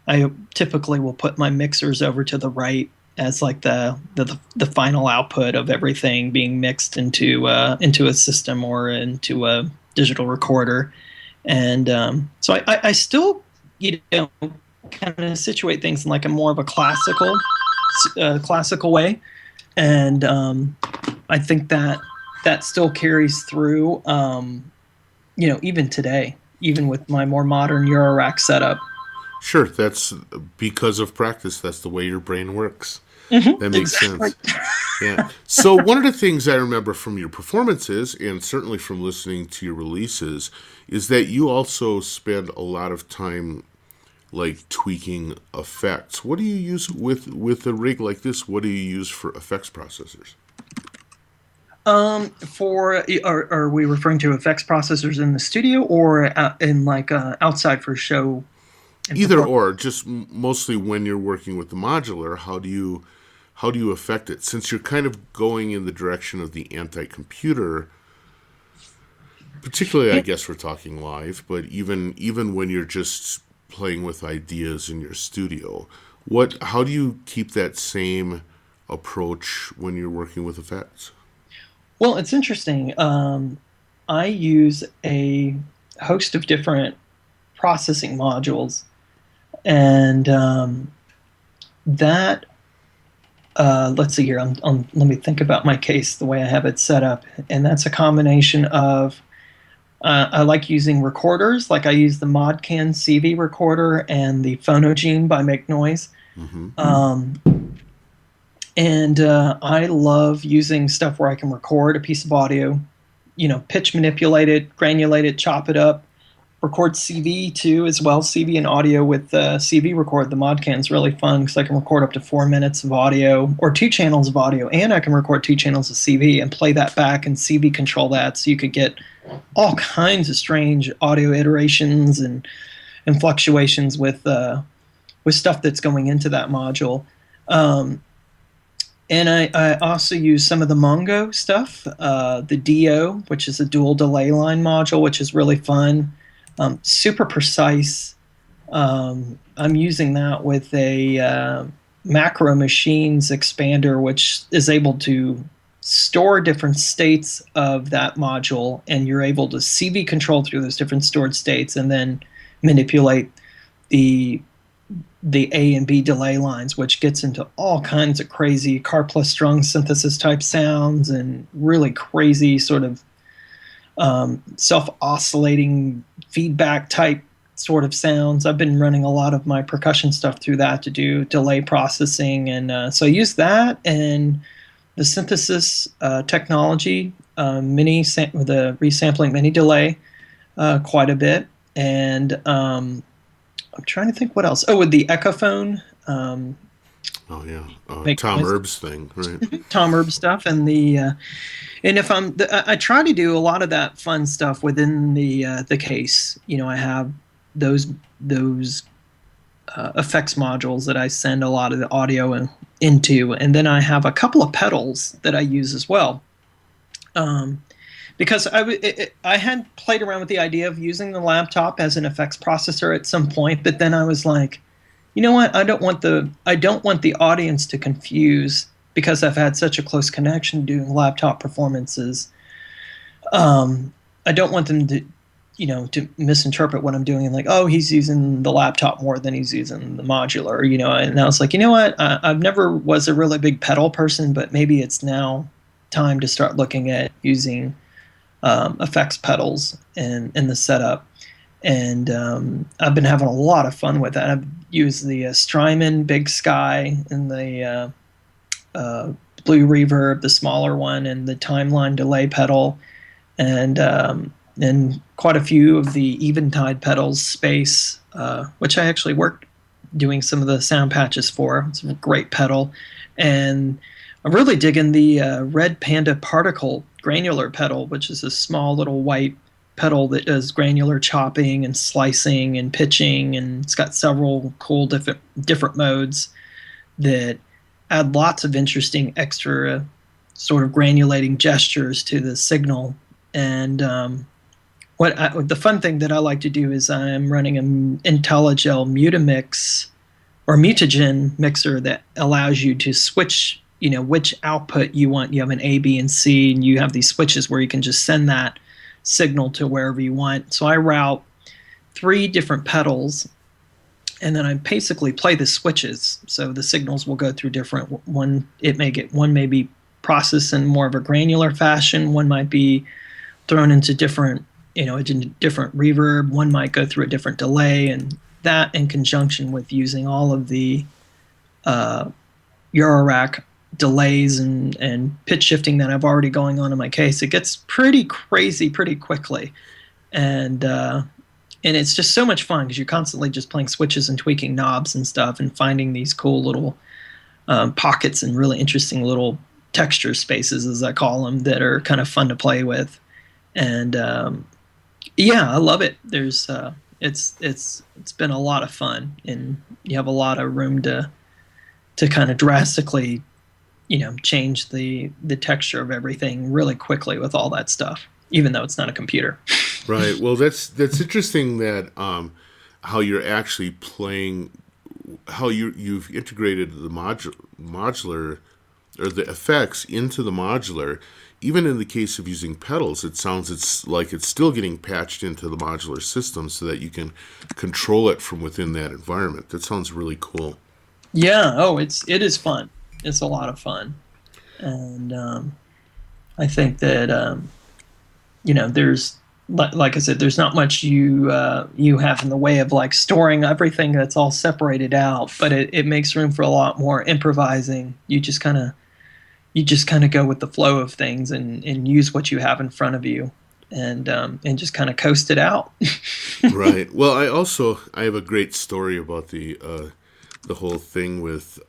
I typically will put my mixers over to the right as like the final output of everything being mixed into a system or into a digital recorder. And so I still kind of situate things in like a more of a classical way, and I think that still carries through even today, even with my more modern Eurorack setup.
Sure, that's because of practice. That's the way your brain works.
Mm-hmm,
that makes
exactly.
sense. Yeah. So one of the things I remember from your performances, and certainly from listening to your releases, is that you also spend a lot of time like tweaking effects. What do you use with a rig like this? What do you use for effects processors?
Are we referring to effects processors in the studio or in like outside for show?
Either or, just mostly when you're working with the modular, how do you affect it? Since you're kind of going in the direction of the anti-computer, particularly, I guess we're talking live, but even when you're just playing with ideas in your studio, how do you keep that same approach when you're working with effects?
Well, it's interesting. I use a host of different processing modules. And let's see here. Let me think about my case, the way I have it set up. And that's a combination of, I like using recorders. Like I use the Modcan CV recorder and the Phonogene by Make Noise. Mm-hmm. And I love using stuff where I can record a piece of audio, pitch manipulate it, granulate it, chop it up, record CV too as well. CV and audio with CV record. The mod can's really fun because I can record up to 4 minutes of audio or 2 channels of audio, and I can record 2 channels of CV and play that back and CV control that, so you could get all kinds of strange audio iterations and fluctuations with stuff that's going into that module. And I also use some of the Mongo stuff, the DO, which is a dual delay line module, which is really fun. Super precise. I'm using that with a macro machines expander, which is able to store different states of that module, and you're able to CV control through those different stored states and then manipulate the A and B delay lines, which gets into all kinds of crazy car plus strung synthesis type sounds and really crazy sort of self-oscillating feedback type sort of sounds. I've been running a lot of my percussion stuff through that to do delay processing, and so I use that and the synthesis technology, the resampling mini delay quite a bit, and I'm trying to think what else. Oh, with the Echophone.
Tom Erb's thing, right?
Tom Erb stuff, and and if I try to do a lot of that fun stuff within the case. I have those effects modules that I send a lot of the audio into, and then I have a couple of pedals that I use as well. Because I had played around with the idea of using the laptop as an effects processor at some point, but then I was like, you know what? I don't want the audience to confuse, because I've had such a close connection doing laptop performances. I don't want them to misinterpret what I'm doing and like, oh, he's using the laptop more than he's using the modular, And I was like, you know what? I've never was a really big pedal person, but maybe it's now time to start looking at using effects pedals in the setup. And I've been having a lot of fun with that. I've used the Strymon Big Sky and the Blue Reverb, the smaller one, and the Timeline delay pedal, and quite a few of the Eventide pedals, Space, which I actually worked doing some of the sound patches for. It's a great pedal. And I'm really digging the Red Panda Particle granular pedal, which is a small little white pedal that does granular chopping and slicing and pitching, and it's got several cool different modes that add lots of interesting extra sort of granulating gestures to the signal. And the fun thing that I like to do is I'm running an IntelliGel Mutamix or Mutagen mixer that allows you to switch, which output you want. You have an A, B, and C, and you have these switches where you can just send that signal to wherever you want. So I route 3 different pedals, and then I basically play the switches. So the signals will go through different. One may be processed in more of a granular fashion. One might be thrown into different reverb. One might go through a different delay, and that in conjunction with using all of the Eurorack delays and pitch shifting that I've already going on in my case, it gets pretty crazy pretty quickly. And it's just so much fun because you're constantly just playing switches and tweaking knobs and stuff and finding these cool little pockets and really interesting little texture spaces, as I call them, that are kind of fun to play with. And I love it. There's it's been a lot of fun, and you have a lot of room to kind of drastically change the texture of everything really quickly with all that stuff, even though it's not a computer.
Right. Well, that's interesting that how you're actually playing, how you've integrated the modular or the effects into the modular. Even in the case of using pedals, it sounds like it's still getting patched into the modular system so that you can control it from within that environment. That sounds really cool.
Yeah. Oh, it is fun. It's a lot of fun. And I think that, there's, like I said, there's not much you have in the way of like storing everything that's all separated out, but it makes room for a lot more improvising. You just kind of you just kind of go with the flow of things and use what you have in front of you and just kind of coast it out.
Right. Well, I have a great story about the whole thing with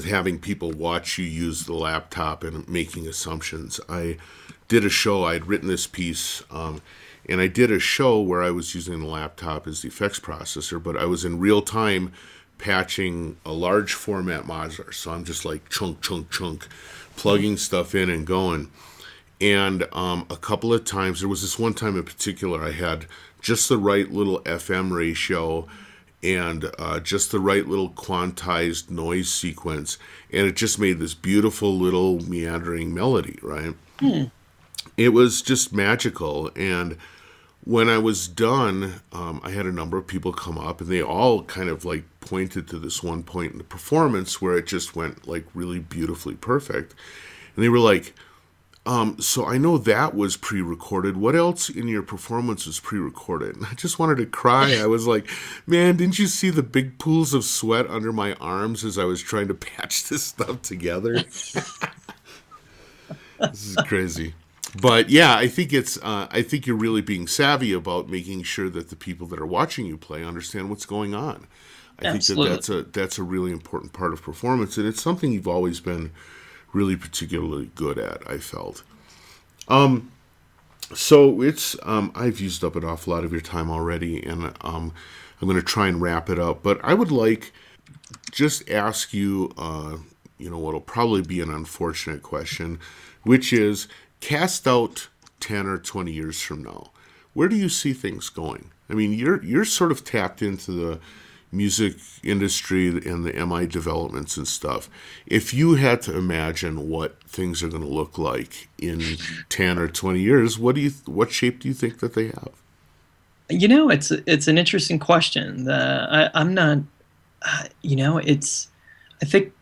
having people watch you use the laptop and making assumptions. I did a show. I had written this piece, and I did a show where I was using the laptop as the effects processor, but I was in real time patching a large format modular. So I'm just like chunk, chunk, chunk, plugging stuff in and going. And a couple of times, there was this one time in particular, I had just the right little FM ratio and just the right little quantized noise sequence, and it just made this beautiful little meandering melody, right? It was just magical. And when I was done, I had a number of people come up, and they all kind of like pointed to this one point in the performance where it just went like really beautifully perfect. And they were like, so I know that was pre-recorded. What else in your performance was pre-recorded? And I just wanted to cry. I was like, man, didn't you see the big pools of sweat under my arms as I was trying to patch this stuff together? This is crazy. But yeah, I think I think you're really being savvy about making sure that the people that are watching you play understand what's going on. I
Absolutely.
think that's a really important part of performance, and it's something you've always been really particularly good at, I felt. So it's I've used up an awful lot of your time already, and I'm going to try and wrap it up. But I would like just ask you, what'll probably be an unfortunate question, which is, cast out 10 or 20 years from now, where do you see things going? I mean, you're sort of tapped into the music industry and the MI developments and stuff. If you had to imagine what things are going to look like in 10 or 20 years, what shape do you think that they have?
It's an interesting question. I'm not, I think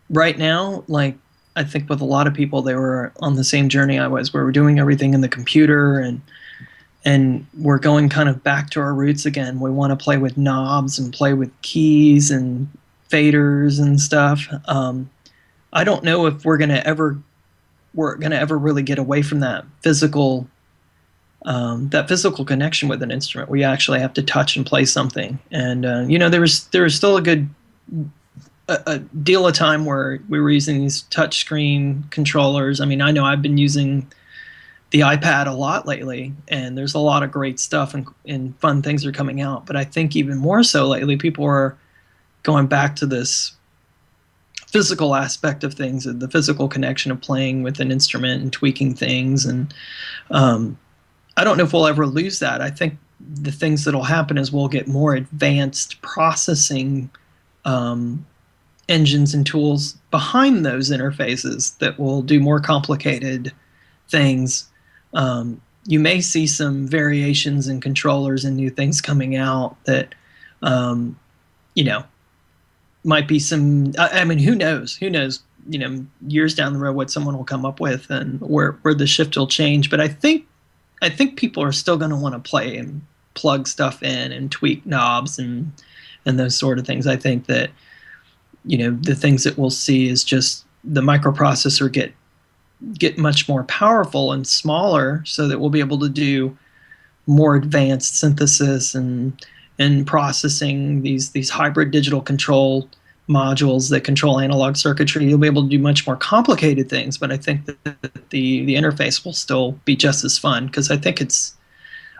right now, like, I think with a lot of people, they were on the same journey I was, where we're doing everything in the computer and we're going kind of back to our roots again. We want to play with knobs and play with keys and faders and stuff. I don't know if we're gonna ever really get away from that physical connection with an instrument. We actually have to touch and play something. And there was still a deal of time where we were using these touch screen controllers. I mean, I know I've been using the iPad a lot lately, and there's a lot of great stuff and fun things are coming out. But I think even more so lately, people are going back to this physical aspect of things, the physical connection of playing with an instrument and tweaking things. And I don't know if we'll ever lose that. I think the things that'll happen is we'll get more advanced processing engines and tools behind those interfaces that will do more complicated things. You may see some variations in controllers and new things coming out that, might be some. I mean, who knows? Who knows? Years down the road, what someone will come up with and where the shift will change. But I think people are still going to want to play and plug stuff in and tweak knobs and those sort of things. I think that the things that we'll see is just the microprocessor get much more powerful and smaller, so that we'll be able to do more advanced synthesis and processing these hybrid digital control modules that control analog circuitry. You'll be able to do much more complicated things, but I think that the interface will still be just as fun, because I think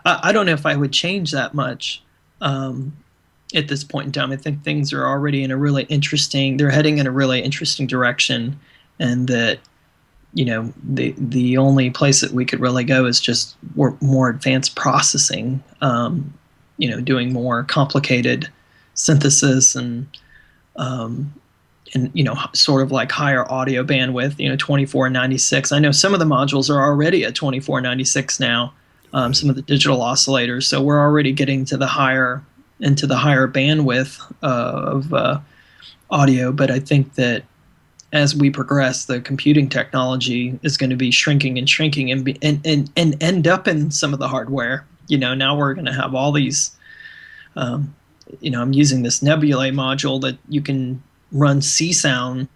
I don't know if I would change that much at this point in time. I think things are already they're heading in a really interesting direction, and that the only place that we could really go is just more advanced processing, doing more complicated synthesis and sort of like higher audio bandwidth, 2496. I know some of the modules are already at 2496 now, some of the digital oscillators. So we're already getting to the higher bandwidth of audio. But I think that as we progress, the computing technology is going to be shrinking and shrinking and end up in some of the hardware. Now we're going to have all these, I'm using this Nebulae module that you can run C sound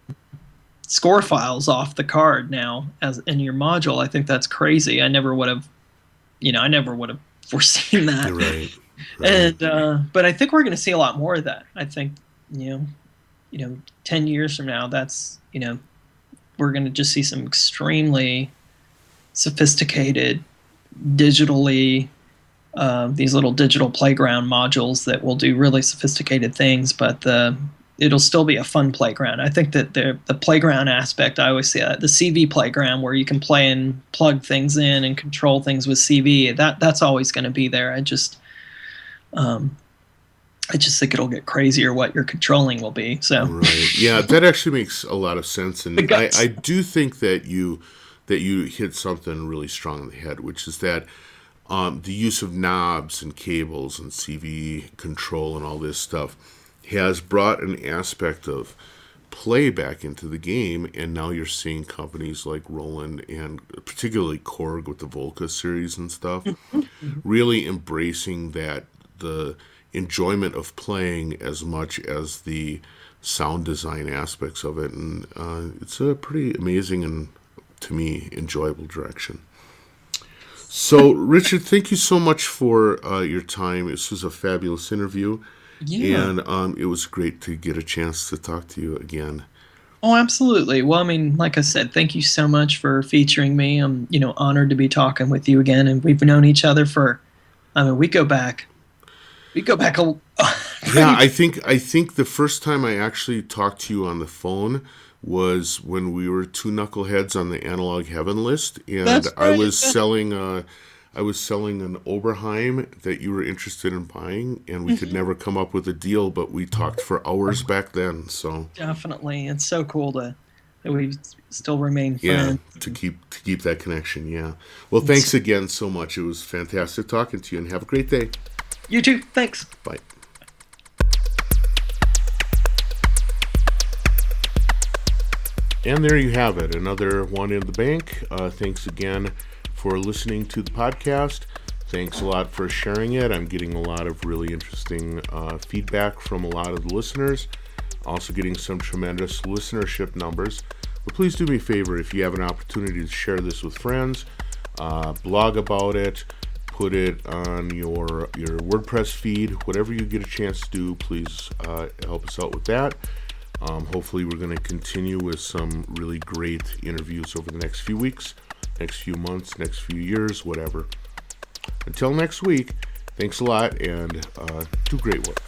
score files off the card now as in your module. I think that's crazy. I never would have, foreseen that.
Right.
And but I think we're going to see a lot more of that. I think 10 years from now, that's we're going to just see some extremely sophisticated digitally these little digital playground modules that will do really sophisticated things, but it'll still be a fun playground. I think that the playground aspect, I always say that, the CV playground where you can play and plug things in and control things with CV, that's always going to be there. I just think it'll get crazier what your controlling will be. So
right, yeah, that actually makes a lot of sense, and I do think that you hit something really strong on the head, which is that the use of knobs and cables and CV control and all this stuff has brought an aspect of play back into the game, and now you're seeing companies like Roland and particularly Korg with the Volca series and stuff really embracing that, the enjoyment of playing as much as the sound design aspects of it, and it's a pretty amazing and, to me, enjoyable direction. So, Richard, thank you so much for your time. This was a fabulous interview. Yeah. And it was great to get a chance to talk to you again.
Oh, absolutely. Well, I mean, like I said, thank you so much for featuring me. I'm, honored to be talking with you again. And we've known each other for, we go back a
yeah, I think the first time I actually talked to you on the phone was when we were two knuckleheads on the Analogue Heaven list, and right. I was selling an Oberheim that you were interested in buying, and we could never come up with a deal, but we talked for hours back then. So
definitely, it's so cool that we still remain friends.
Yeah, to keep that connection. Yeah. Well, thanks again so much. It was fantastic talking to you, and have a great day.
You too. Thanks.
Bye. And there you have it, another one in the bank. Thanks again for listening to the podcast. Thanks a lot for sharing it. I'm getting a lot of really interesting feedback from a lot of the listeners. Also getting some tremendous listenership numbers. But please do me a favor, if you have an opportunity to share this with friends, blog about it, put it on your WordPress feed, whatever you get a chance to do, please help us out with that. Hopefully we're going to continue with some really great interviews over the next few weeks, next few months, next few years, whatever. Until next week, thanks a lot, and do great work.